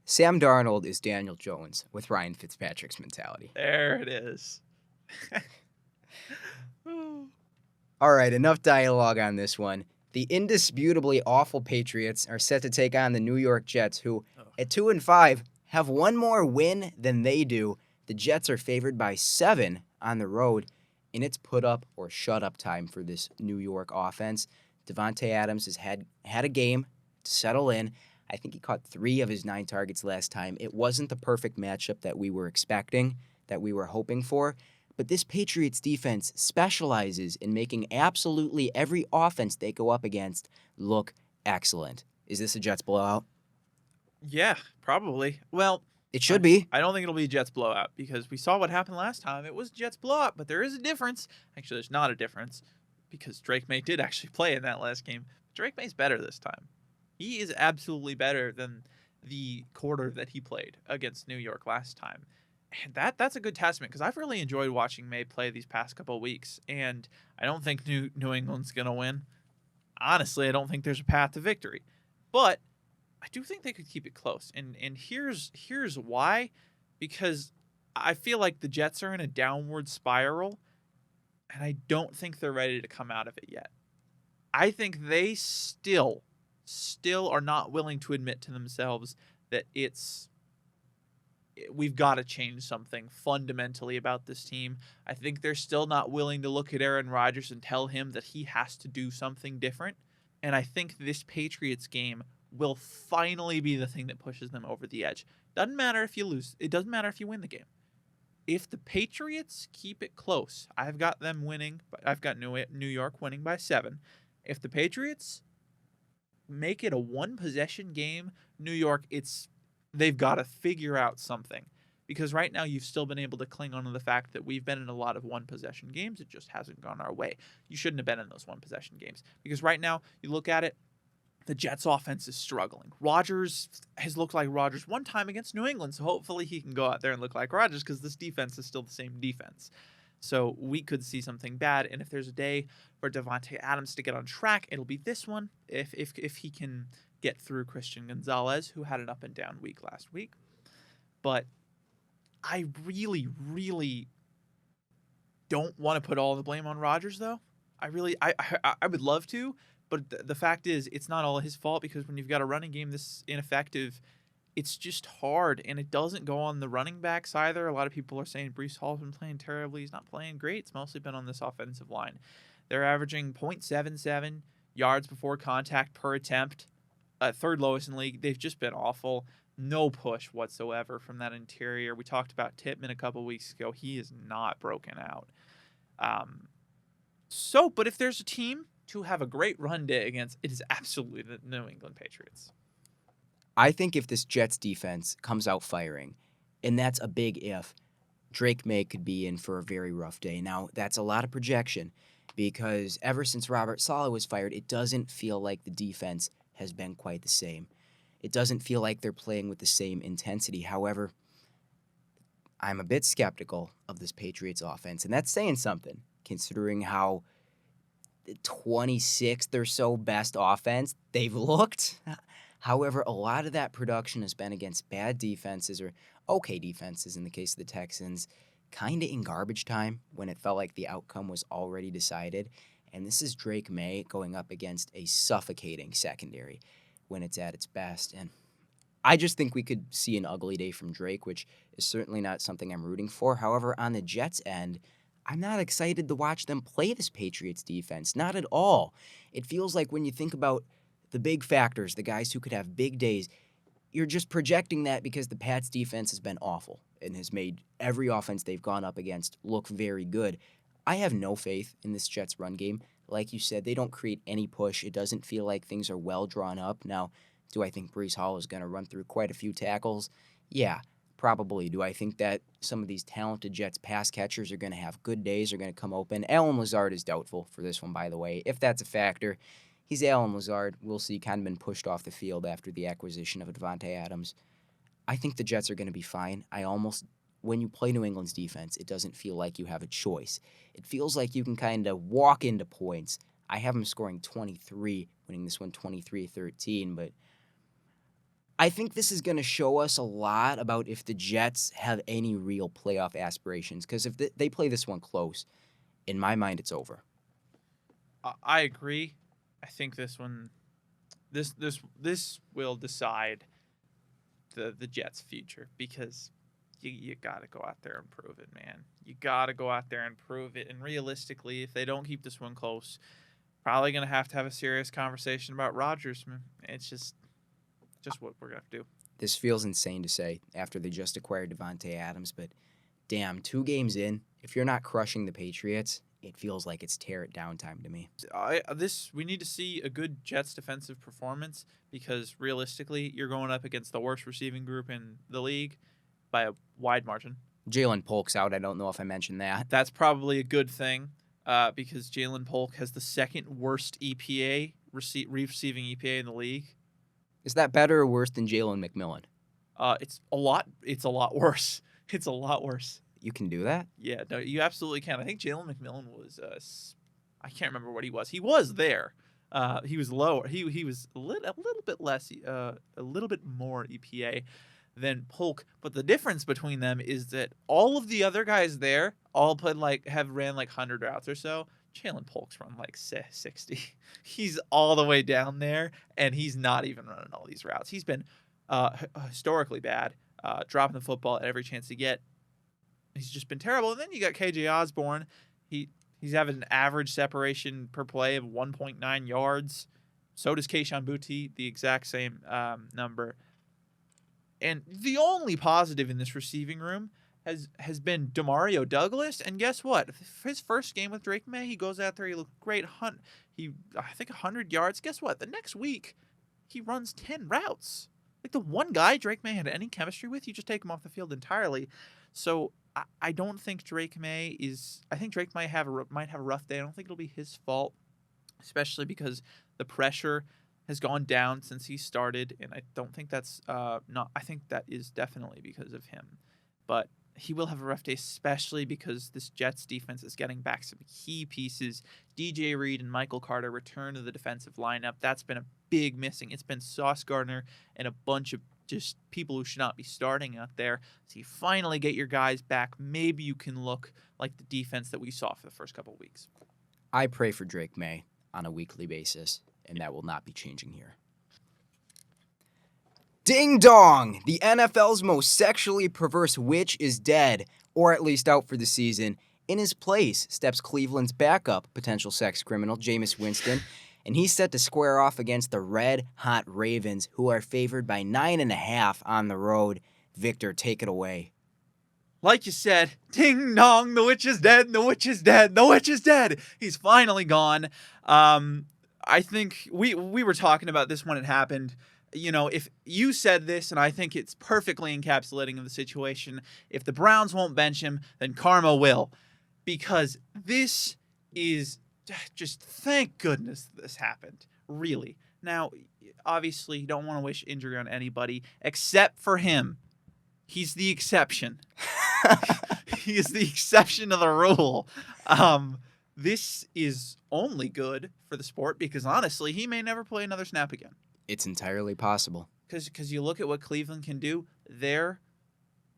Sam Darnold is Daniel Jones with Ryan Fitzpatrick's mentality. There it is. All right, enough dialogue on this one. The indisputably awful Patriots are set to take on the New York Jets, who, at 2-5, have one more win than they do. The Jets are favored by 7 on the road, and it's put up or shut up time for this New York offense. Devontae Adams has had a game to settle in. I think he caught 3 of his 9 targets last time. It wasn't the perfect matchup that we were expecting, that we were hoping for, but this Patriots defense specializes in making absolutely every offense they go up against look excellent. Is this a Jets blowout? Yeah, probably. Well, it should be. I don't think it'll be a Jets blowout because we saw what happened last time. It was Jets blowout, but there is a difference. Actually, there's not a difference because Drake May did actually play in that last game. Drake May's better this time. He is absolutely better than the quarter that he played against New York last time. And that's a good testament because I've really enjoyed watching May play these past couple of weeks, and I don't think New England's going to win. Honestly, I don't think there's a path to victory. But I do think they could keep it close. And here's why. Because I feel like the Jets are in a downward spiral, and I don't think they're ready to come out of it yet. I think they still are not willing to admit to themselves that we've got to change something fundamentally about this team. I think they're still not willing to look at Aaron Rodgers and tell him that he has to do something different. And I think this Patriots game will finally be the thing that pushes them over the edge. Doesn't matter if you lose. It doesn't matter if you win the game. If the Patriots keep it close, I've got them winning. I've got New York winning by 7. If the Patriots make it a one-possession game, New York, they've got to figure out something. Because right now you've still been able to cling on to the fact that we've been in a lot of one-possession games. It just hasn't gone our way. You shouldn't have been in those one-possession games. Because right now, you look at it, the Jets' offense is struggling. Rodgers has looked like Rodgers one time against New England, so hopefully he can go out there and look like Rodgers because this defense is still the same defense. So we could see something bad, and if there's a day for Devontae Adams to get on track, it'll be this one. If he can get through Christian Gonzalez, who had an up and down week last week. But I really, really don't want to put all the blame on Rodgers, though. I would love to, but the fact is, it's not all his fault because when you've got a running game this ineffective, it's just hard, and it doesn't go on the running backs either. A lot of people are saying Breece Hall's been playing terribly. He's not playing great. It's mostly been on this offensive line. They're averaging .77 yards before contact per attempt, third lowest in the league. They've just been awful. No push whatsoever from that interior. We talked about Tippmann a couple weeks ago. He is not broken out. But if there's a team to have a great run day against, it is absolutely the New England Patriots. I think if this Jets defense comes out firing, and that's a big if, Drake May could be in for a very rough day. Now, that's a lot of projection because ever since Robert Saleh was fired, it doesn't feel like the defense has been quite the same. It doesn't feel like they're playing with the same intensity. However, I'm a bit skeptical of this Patriots offense, and that's saying something considering how 26th or so best offense they've looked. However, a lot of that production has been against bad defenses or okay defenses in the case of the Texans, kind of in garbage time when it felt like the outcome was already decided. And this is Drake May going up against a suffocating secondary when it's at its best. And I just think we could see an ugly day from Drake, which is certainly not something I'm rooting for. However, on the Jets' end, I'm not excited to watch them play this Patriots defense. Not at all. It feels like when you think about the big factors, the guys who could have big days, you're just projecting that because the Pats defense has been awful and has made every offense they've gone up against look very good. I have no faith in this Jets run game. Like you said, they don't create any push. It doesn't feel like things are well drawn up. Now, do I think Breece Hall is going to run through quite a few tackles? Yeah, probably. Do I think that some of these talented Jets pass catchers are going to have good days, are going to come open? Allen Lazard is doubtful for this one, by the way. If that's a factor, he's Allen Lazard. We'll see, kind of been pushed off the field after the acquisition of Devontae Adams. I think the Jets are going to be fine. When you play New England's defense, it doesn't feel like you have a choice. It feels like you can kind of walk into points. I have them scoring 23, winning this one 23-13, but I think this is going to show us a lot about if the Jets have any real playoff aspirations, because if they play this one close, in my mind, it's over. I agree. I think this one, this will decide the Jets' future, because you got to go out there and prove it, man. You got to go out there and prove it. And realistically, if they don't keep this one close, probably going to have a serious conversation about Rodgers, man. It's just what we're going to have to do. This feels insane to say after they just acquired Devontae Adams, but damn, 2 games in, if you're not crushing the Patriots, it feels like it's tear it down time to me. We need to see a good Jets defensive performance, because realistically, you're going up against the worst receiving group in the league by a wide margin. Jalen Polk's out. I don't know if I mentioned that. That's probably a good thing, because Jalen Polk has the second worst EPA, receiving EPA in the league. Is that better or worse than Jalen McMillan? It's a lot worse. It's a lot worse. You can do that? Yeah, no, you absolutely can. I think Jalen McMillan was, I can't remember what he was. He was there. He was lower. He was a little bit less, a little bit more EPA than Polk. But the difference between them is that all of the other guys there all have ran 100 routes or so. Jalen Polk's run 60. He's all the way down there, and he's not even running all these routes. He's been historically bad, dropping the football at every chance to get. He's just been terrible. And then you got KJ Osborne. He's having an average separation per play of 1.9 yards. So does Kayshon Boutte, the exact same number. And the only positive in this receiving room has been Demario Douglas. And guess what? His first game with Drake May, he goes out there, he looked great. I think 100 yards. Guess what? The next week, he runs 10 routes. The one guy Drake May had any chemistry with, you just take him off the field entirely. So I don't think Drake May is. I think Drake might have a rough day. I don't think it'll be his fault, especially because the pressure has gone down since he started, and I don't think that's not. I think that is definitely because of him, but he will have a rough day, especially because this Jets defense is getting back some key pieces. DJ Reed and Michael Carter return to the defensive lineup. That's been a big missing. It's been Sauce Gardner and a bunch of just people who should not be starting out there. So you finally get your guys back. Maybe you can look like the defense that we saw for the first couple of weeks. I pray for Drake May on a weekly basis, and that will not be changing here. Ding dong! The NFL's most sexually perverse witch is dead, or at least out for the season. In his place steps Cleveland's backup potential sex criminal, Jameis Winston, and he's set to square off against the red-hot Ravens, who are favored by 9.5 on the road. Victor, take it away. Like you said, ding dong, the witch is dead, the witch is dead, the witch is dead. He's finally gone. I think we were talking about this when it happened. You know, if you said this, and I think it's perfectly encapsulating of the situation, if the Browns won't bench him, then karma will. Because this is just, thank goodness this happened, really. Now, obviously, you don't want to wish injury on anybody, except for him. He's the exception. He is the exception to the rule. This is only good for the sport because, honestly, he may never play another snap again. It's entirely possible. Because you look at what Cleveland can do, there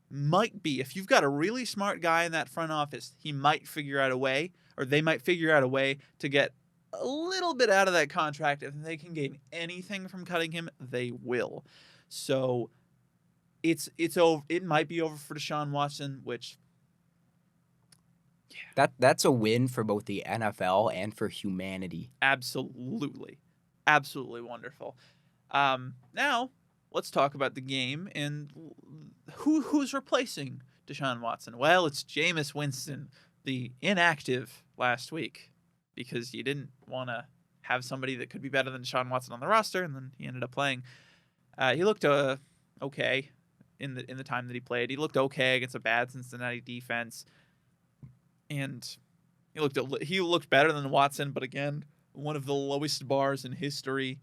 might be, if you've got a really smart guy in that front office, he might figure out a way, or they might figure out a way to get a little bit out of that contract. If they can gain anything from cutting him, they will. So it's over. It might be over for Deshaun Watson, which That's a win for both the NFL and for humanity. Absolutely. Absolutely wonderful. Now, let's talk about the game and who's replacing Deshaun Watson. Well, it's Jameis Winston, the inactive last week, because you didn't want to have somebody that could be better than Deshaun Watson on the roster, and then he ended up playing. He looked okay in the time that he played. He looked okay against a bad Cincinnati defense, and he looked better than Watson, but again, one of the lowest bars in history.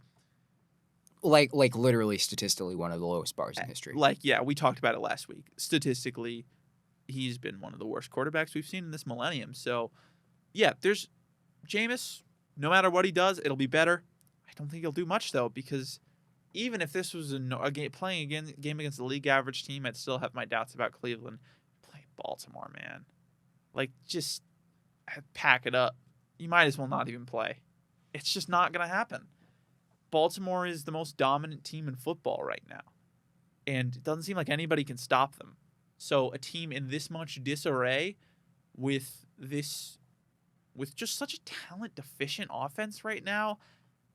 Like literally statistically one of the lowest bars in history. We talked about it last week. Statistically, he's been one of the worst quarterbacks we've seen in this millennium. So, there's Jameis. No matter what he does, it'll be better. I don't think he'll do much, though, because even if this was a game against the league average team, I'd still have my doubts about Cleveland. Play Baltimore, man. Just pack it up. You might as well not even play. It's just not going to happen. Baltimore is the most dominant team in football right now, and it doesn't seem like anybody can stop them. So a team in this much disarray with just such a talent deficient offense right now,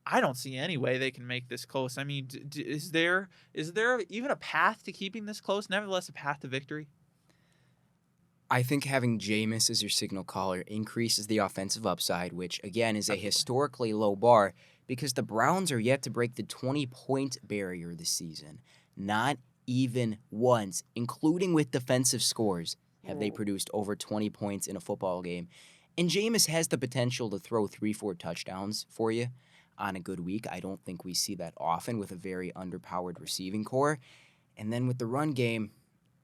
I don't see any way they can make this close. I mean, is there even a path to keeping this close? Nevertheless, a path to victory? I think having Jameis as your signal caller increases the offensive upside, which, again, is a historically low bar because the Browns are yet to break the 20-point barrier this season. Not even once, including with defensive scores, have they produced over 20 points in a football game. And Jameis has the potential to throw 3-4 touchdowns for you on a good week. I don't think we see that often with a very underpowered receiving core. And then with the run game,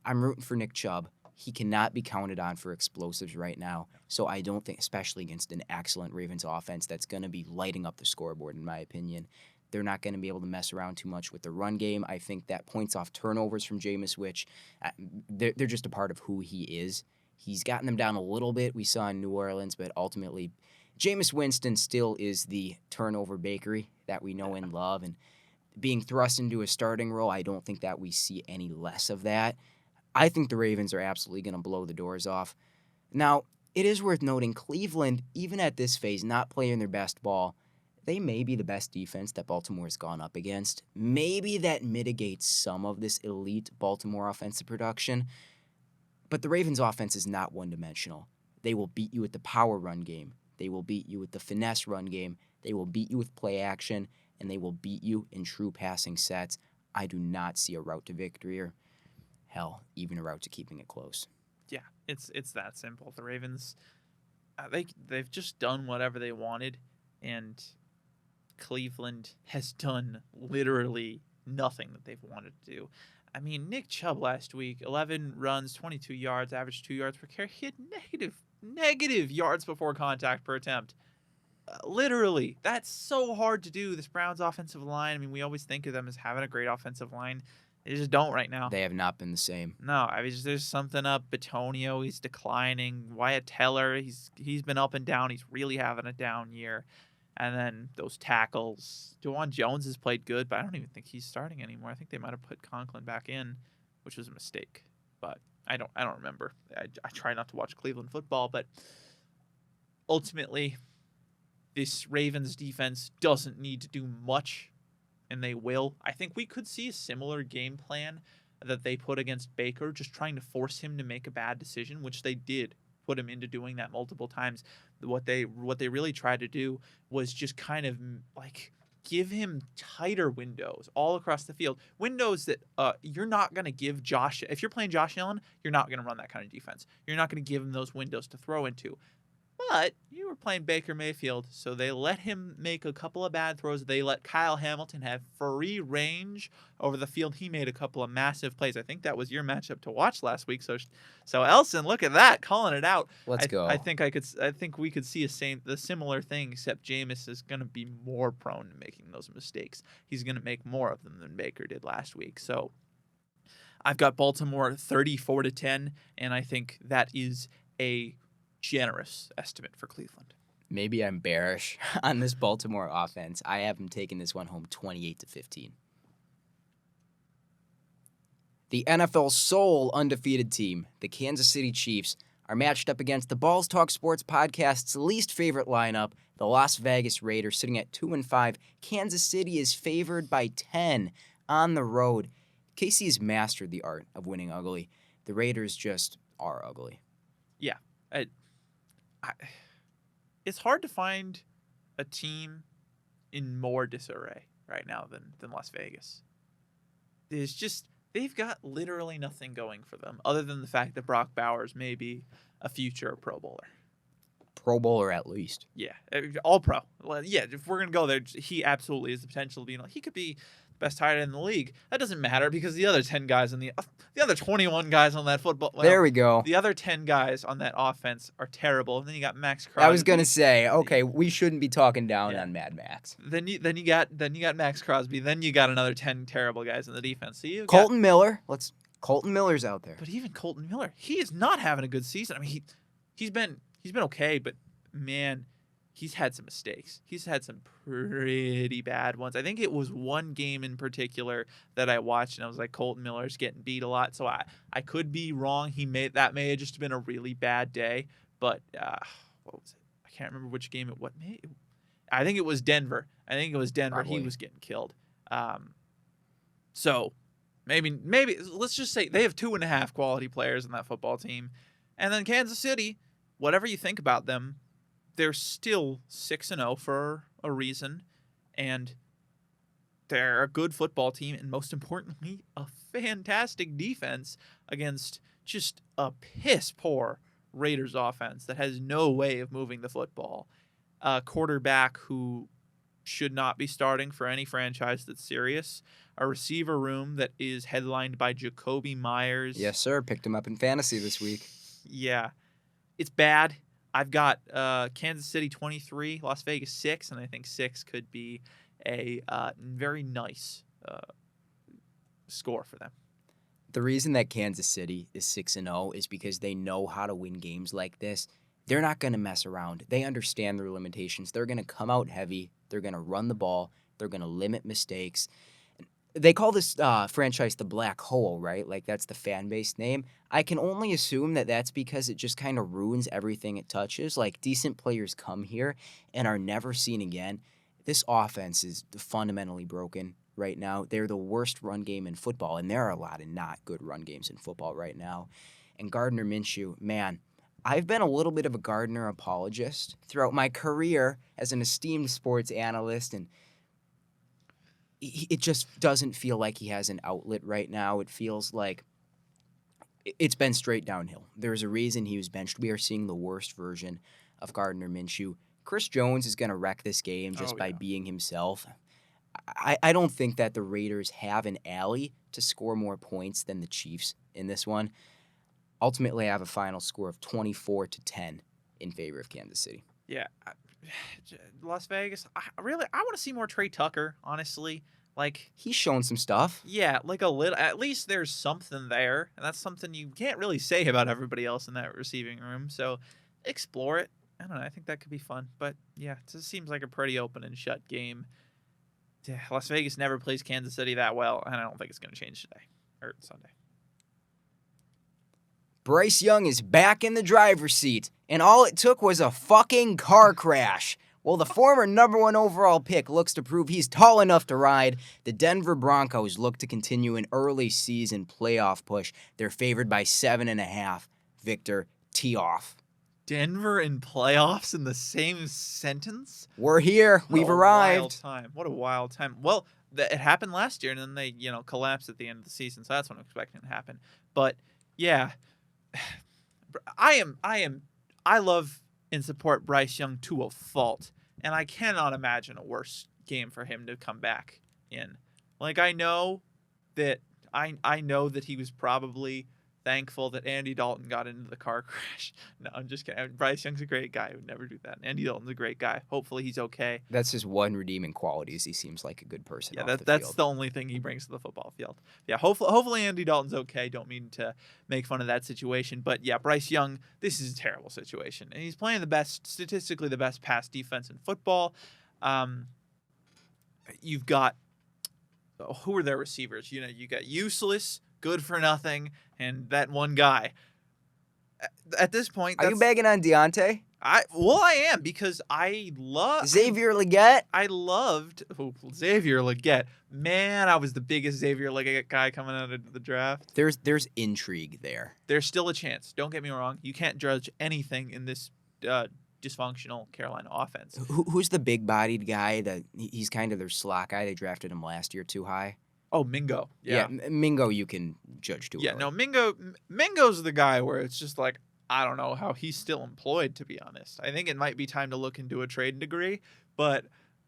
I'm rooting for Nick Chubb. He cannot be counted on for explosives right now. So I don't think, especially against an excellent Ravens offense that's going to be lighting up the scoreboard, in my opinion, they're not going to be able to mess around too much with the run game. I think that points off turnovers from Jameis, which they're just a part of who he is. He's gotten them down a little bit. We saw in New Orleans, but ultimately, Jameis Winston still is the turnover bakery that we know and love. And being thrust into a starting role, I don't think that we see any less of that. I think the Ravens are absolutely going to blow the doors off. Now, it is worth noting Cleveland, even at this phase, not playing their best ball, they may be the best defense that Baltimore has gone up against. Maybe that mitigates some of this elite Baltimore offensive production. But the Ravens' offense is not one-dimensional. They will beat you with the power run game. They will beat you with the finesse run game. They will beat you with play action. And they will beat you in true passing sets. I do not see a route to victory or, hell, even a route to keeping it close. Yeah, it's that simple. The Ravens, they've just done whatever they wanted, and Cleveland has done literally nothing that they've wanted to do. I mean, Nick Chubb last week, 11 runs, 22 yards, average 2 yards per carry. He had negative yards before contact per attempt. Literally, that's so hard to do. This Browns offensive line, I mean, we always think of them as having a great offensive line. They just don't right now. They have not been the same. No, I mean, there's something up. Batonio, he's declining. Wyatt Teller, he's been up and down. He's really having a down year. And then those tackles. DeJuan Jones has played good, but I don't even think he's starting anymore. I think they might have put Conklin back in, which was a mistake. But I don't remember. I try not to watch Cleveland football, but ultimately, this Ravens defense doesn't need to do much, and they will. I think we could see a similar game plan that they put against Baker, just trying to force him to make a bad decision, which they did put him into doing that multiple times. What they really tried to do was just kind of like give him tighter windows all across the field. Windows that you're not going to give Josh. If you're playing Josh Allen, you're not going to run that kind of defense. You're not going to give him those windows to throw into. But you were playing Baker Mayfield, so they let him make a couple of bad throws. They let Kyle Hamilton have free range over the field. He made a couple of massive plays. I think that was your matchup to watch last week. So Elsen, look at that, calling it out. Let's go. I think we could see the similar thing, except Jameis is going to be more prone to making those mistakes. He's going to make more of them than Baker did last week. So I've got Baltimore 34-10, and I think that is a generous estimate for Cleveland. Maybe I'm bearish on this Baltimore offense. I have them taking this one home 28-15. The NFL's sole undefeated team, the Kansas City Chiefs, are matched up against the Balls Talk Sports podcast's least favorite lineup, the Las Vegas Raiders, sitting at 2-5. Kansas City is favored by 10 on the road. KC has mastered the art of winning ugly. The Raiders just are ugly. Yeah. It's hard to find a team in more disarray right now than Las Vegas. They've got literally nothing going for them other than the fact that Brock Bowers may be a future Pro Bowler. Pro Bowler at least. Yeah, all pro. Yeah, if we're going to go there, he absolutely has the potential to be, he could be the best tight end in the league. That doesn't matter because the other 10 guys and the other 21 guys on that football. Well, there we go. The other 10 guys on that offense are terrible. And then you got Max Crosby. I was going to say, okay, we shouldn't be talking down on Mad Max. Then you got Max Crosby. Then you got another 10 terrible guys in the defense. So Colton Miller's out there. But even Colton Miller, he is not having a good season. I mean, he's been okay, but man, he's had some mistakes. He's had some pretty bad ones. I think it was one game in particular that I watched, and I was like, Colton Miller's getting beat a lot. So I could be wrong. That may have just been a really bad day. But what was it? I can't remember which game it was. I think it was Denver. Probably. He was getting killed. So maybe let's just say they have 2.5 quality players in that football team, and then Kansas City. Whatever you think about them, they're still 6-0 for a reason, and they're a good football team, and most importantly, a fantastic defense against just a piss-poor Raiders offense that has no way of moving the football. A quarterback who should not be starting for any franchise that's serious. A receiver room that is headlined by Jacoby Myers. Yes, sir. Picked him up in fantasy this week. Yeah. It's bad. I've got Kansas City 23, Las Vegas 6, and I think 6 could be a very nice score for them. The reason that Kansas City is 6-0 is because they know how to win games like this. They're not going to mess around. They understand their limitations. They're going to come out heavy. They're going to run the ball. They're going to limit mistakes. They call this franchise the Black Hole, right? Like, that's the fan base name. I can only assume that that's because it just kind of ruins everything it touches. Like, decent players come here and are never seen again. This offense is fundamentally broken right now. They're the worst run game in football, and there are a lot of not good run games in football right now. And Gardner Minshew, man, I've been a little bit of a Gardner apologist throughout my career as an esteemed sports analyst, and it just doesn't feel like he has an outlet right now. It feels like it's been straight downhill. There's a reason he was benched. We are seeing the worst version of Gardner Minshew. Chris Jones is going to wreck this game just by being himself. I don't think that the Raiders have an alley to score more points than the Chiefs in this one. Ultimately, I have a final score of 24-10 in favor of Kansas City. Yeah. Las Vegas, I want to see more Trey Tucker, honestly. Like, he's shown some stuff. Yeah, like a little. At least there's something there, and that's something you can't really say about everybody else in that receiving room. So explore it. I don't know. I think that could be fun. But yeah, it just seems like a pretty open and shut game. Yeah, Las Vegas never plays Kansas City that well, and I don't think it's going to change today or Sunday. Bryce Young is back in the driver's seat, and all it took was a fucking car crash. Well, the former number 1 overall pick looks to prove he's tall enough to ride. The Denver Broncos look to continue an early season playoff push. They're favored by 7.5. Victor, tee off. Denver in playoffs in the same sentence? We're here. We've arrived. What a wild time. Well, it happened last year, and then they, collapsed at the end of the season, so that's what I'm expecting to happen. But, yeah, I love and support Bryce Young to a fault, and I cannot imagine a worse game for him to come back in. Like, I know that he was probably thankful that Andy Dalton got into the car crash. No, I'm just kidding. Bryce Young's a great guy. He would never do that. Andy Dalton's a great guy. Hopefully he's okay. That's his one redeeming quality, is he seems like a good person. Yeah, that's the only thing he brings to the football field. Yeah, hopefully Andy Dalton's okay. Don't mean to make fun of that situation. But yeah, Bryce Young, this is a terrible situation. And he's playing statistically the best pass defense in football. You've got, who are their receivers? You got useless, good for nothing, and that one guy. at this point, Are you bagging on Deontay? I am, because I love Xavier Legette? I loved Xavier Legette. Man, I was the biggest Xavier Legette guy coming out of the draft. There's intrigue there. There's still a chance. Don't get me wrong. You can't judge anything in this dysfunctional Carolina offense. Who's the big-bodied guy that he's kind of their slot guy? They drafted him last year too high. Oh, Mingo. Yeah, Mingo you can judge too early. No, Mingo's the guy where it's just like, I don't know how he's still employed, to be honest. I think it might be time to look into a trade degree, but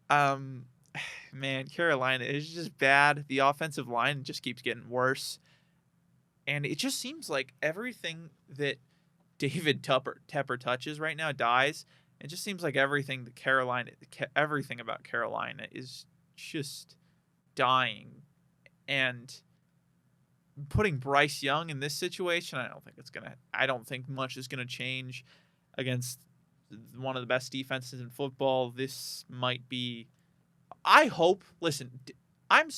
man, Carolina is just bad. The offensive line just keeps getting worse. And it just seems like everything that David Tepper touches right now dies. It just seems like everything about Carolina is just dying. And putting Bryce Young in this situation, I don't think much is gonna change against one of the best defenses in football. This might be. I hope. Listen, I'm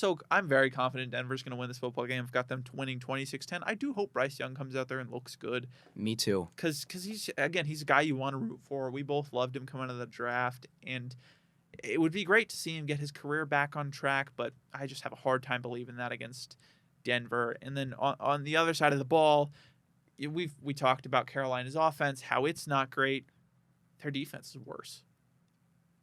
very confident Denver's gonna win this football game. I've got them winning 26-10. I do hope Bryce Young comes out there and looks good. Me too. Because he's a guy you want to root for. We both loved him coming out of the draft, and it would be great to see him get his career back on track. But I just have a hard time believing that against Denver. And then on the other side of the ball, we talked about Carolina's offense, how it's not great. Their defense is worse.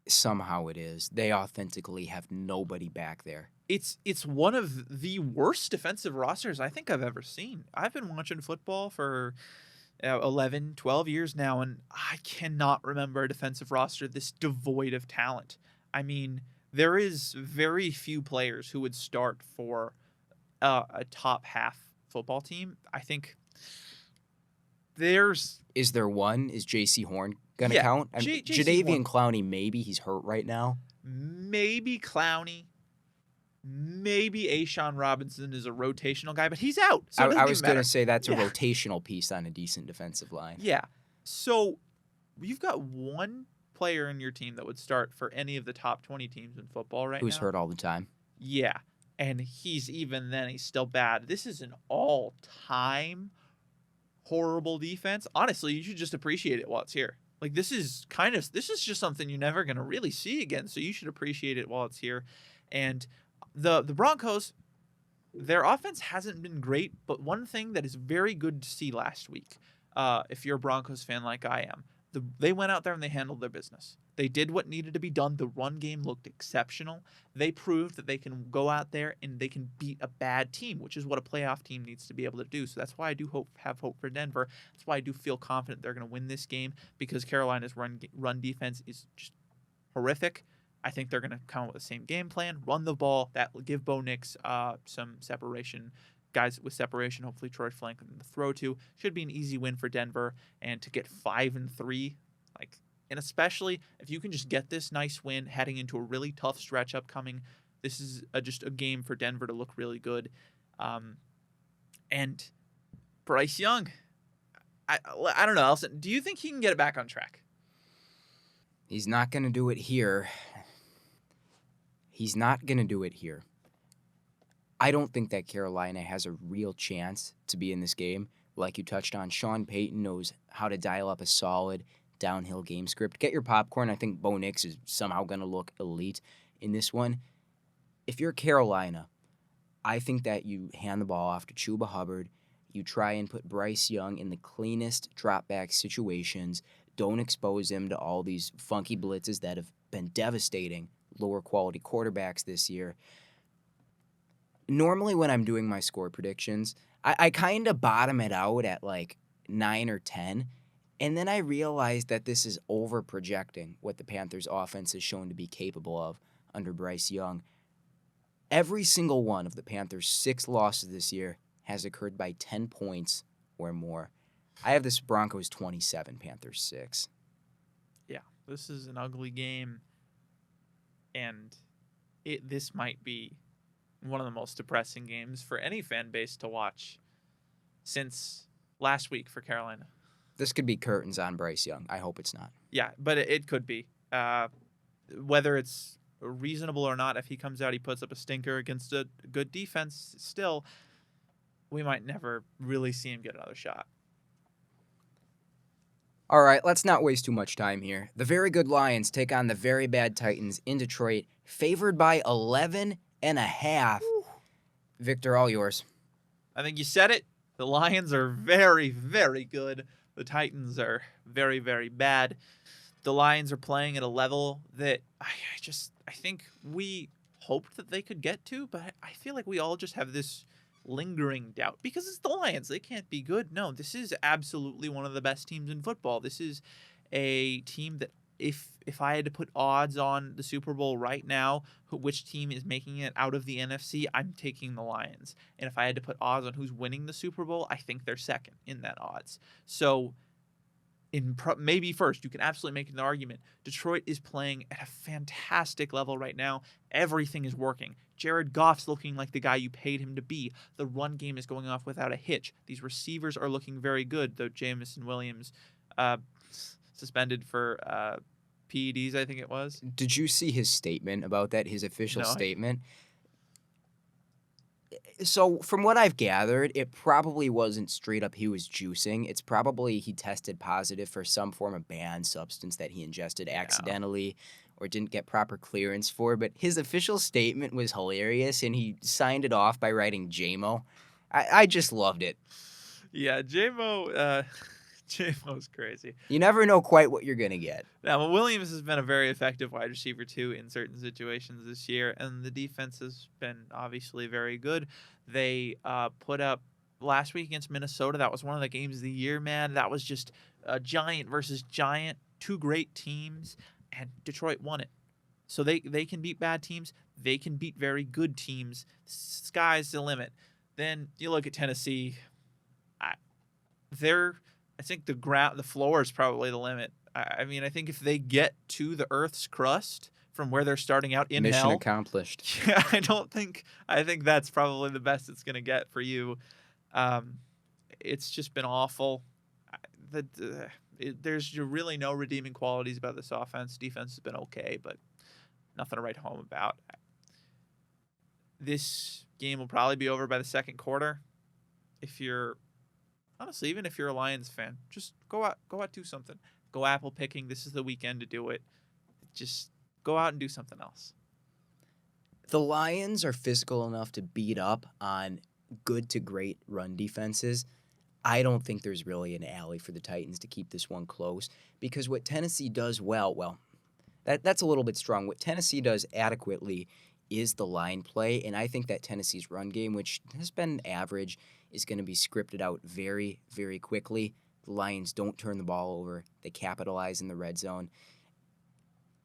Somehow it is. They authentically have nobody back there. It's one of the worst defensive rosters I think I've ever seen. I've been watching football for 11, 12 years now, and I cannot remember a defensive roster this devoid of talent. I mean, there is very few players who would start for a top half football team. I think Is there one? Is J.C. Horn going to count? Jadeveon Clowney, maybe. He's hurt right now. Maybe Clowney. Maybe A'Shawn Robinson is a rotational guy, but he's out. So I was going to say that's a rotational piece on a decent defensive line. Yeah. So you've got one player in your team that would start for any of the top 20 teams in football right now. Who's hurt all the time. Yeah. And he's still bad. This is an all-time horrible defense. Honestly, you should just appreciate it while it's here. Like, this is just something you're never going to really see again, so you should appreciate it while it's here. And the Broncos, their offense hasn't been great, but one thing that is very good to see last week, if you're a Broncos fan like I am, they went out there and they handled their business. They did what needed to be done. The run game looked exceptional. They proved that they can go out there and they can beat a bad team, which is what a playoff team needs to be able to do. So that's why I do have hope for Denver. That's why I do feel confident they're going to win this game, because Carolina's run defense is just horrific. I think they're going to come up with the same game plan, run the ball. That will give Bo Nix some separation. Guys with separation, hopefully Troy Franklin to throw to. Should be an easy win for Denver. And to get 5-3, and especially if you can just get this nice win heading into a really tough stretch upcoming, this is just a game for Denver to look really good. And Bryce Young, I don't know, Elsen, do you think he can get it back on track? He's not going to do it here. I don't think that Carolina has a real chance to be in this game. Like you touched on, Sean Payton knows how to dial up a solid downhill game script. Get your popcorn. I think Bo Nix is somehow going to look elite in this one. If you're Carolina, I think that you hand the ball off to Chuba Hubbard. You try and put Bryce Young in the cleanest drop back situations. Don't expose him to all these funky blitzes that have been devastating lower quality quarterbacks this year. Normally when I'm doing my score predictions, I kind of bottom it out at 9 or 10. And then I realized that this is over-projecting what the Panthers' offense is shown to be capable of under Bryce Young. Every single one of the Panthers' 6 losses this year has occurred by 10 points or more. I have this Broncos 27, Panthers 6. Yeah, this is an ugly game, and this might be one of the most depressing games for any fan base to watch since last week for Carolina. This could be curtains on Bryce Young. I hope it's not. Yeah, but it could be. Whether it's reasonable or not, if he comes out, he puts up a stinker against a good defense, still, we might never really see him get another shot. All right, let's not waste too much time here. The very good Lions take on the very bad Titans in Detroit, favored by 11.5. Victor, all yours. I think you said it. The Lions are very, very good. The Titans are very, very bad. The Lions are playing at a level that I think we hoped that they could get to, but I feel like we all just have this lingering doubt because it's the Lions. They can't be good. No, this is absolutely one of the best teams in football. This is a team that if I had to put odds on the Super Bowl right now, which team is making it out of the NFC, I'm taking the Lions. And if I had to put odds on who's winning the Super Bowl, I think they're second in that odds. So maybe first, you can absolutely make an argument. Detroit is playing at a fantastic level right now. Everything is working. Jared Goff's looking like the guy you paid him to be. The run game is going off without a hitch. These receivers are looking very good, though Jameson Williams suspended for PEDs, I think it was. Did you see his statement about that, his official No. statement? So from what I've gathered, it probably wasn't straight up he was juicing. It's probably he tested positive for some form of banned substance that he ingested accidentally or didn't get proper clearance for. But his official statement was hilarious, and he signed it off by writing JMO. I just loved it. Yeah, JMO JMO's crazy. You never know quite what you're going to get. Now, Williams has been a very effective wide receiver, too, in certain situations this year, and the defense has been obviously very good. They put up last week against Minnesota. That was one of the games of the year, man. That was just a giant versus giant, two great teams, and Detroit won it. So they can beat bad teams. They can beat very good teams. Sky's the limit. Then you look at Tennessee. I think the floor is probably the limit. I mean, I think if they get to the Earth's crust from where they're starting out in Mission hell, accomplished. yeah, I think that's probably the best it's going to get for you. It's just been awful. There's really no redeeming qualities about this offense. Defense has been okay, but nothing to write home about. This game will probably be over by the second quarter. Honestly, even if you're a Lions fan, just go out, do something. Go apple picking. This is the weekend to do it. Just go out and do something else. The Lions are physical enough to beat up on good to great run defenses. I don't think there's really an alley for the Titans to keep this one close because what Tennessee does well, that's a little bit strong. What Tennessee does adequately is the line play, and I think that Tennessee's run game, which has been average, is going to be scripted out very, very quickly. The Lions don't turn the ball over. They capitalize in the red zone.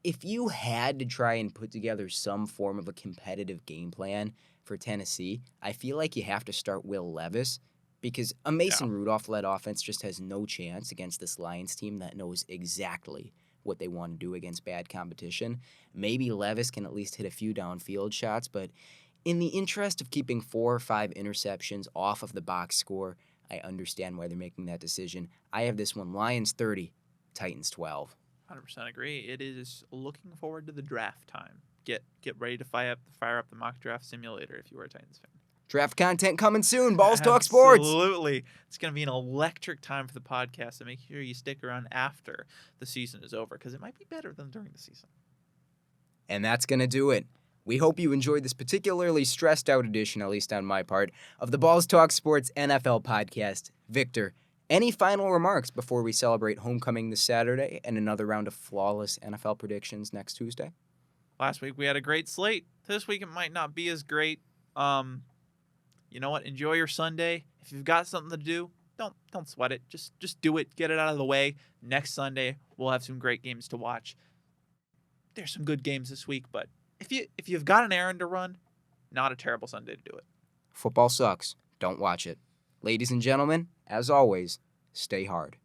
If you had to try and put together some form of a competitive game plan for Tennessee, I feel like you have to start Will Levis because a Mason Rudolph-led offense just has no chance against this Lions team that knows exactly what they want to do against bad competition. Maybe Levis can at least hit a few downfield shots, but in the interest of keeping 4 or 5 interceptions off of the box score, I understand why they're making that decision. I have this one, Lions 30, Titans 12. 100% agree. It is looking forward to the draft time. Get ready to fire up the mock draft simulator if you are a Titans fan. Draft content coming soon. Balls Talk Sports. Absolutely. It's going to be an electric time for the podcast, so make sure you stick around after the season is over because it might be better than during the season. And that's going to do it. We hope you enjoyed this particularly stressed out edition, at least on my part, of the Balls Talk Sports NFL podcast. Victor, any final remarks before we celebrate homecoming this Saturday and another round of flawless NFL predictions next Tuesday? Last week we had a great slate. This week it might not be as great. You know what? Enjoy your Sunday. If you've got something to do, don't sweat it. Just do it. Get it out of the way. Next Sunday we'll have some great games to watch. There's some good games this week, but if you've got an errand to run, not a terrible Sunday to do it. Football sucks. Don't watch it. Ladies and gentlemen, as always, stay hard.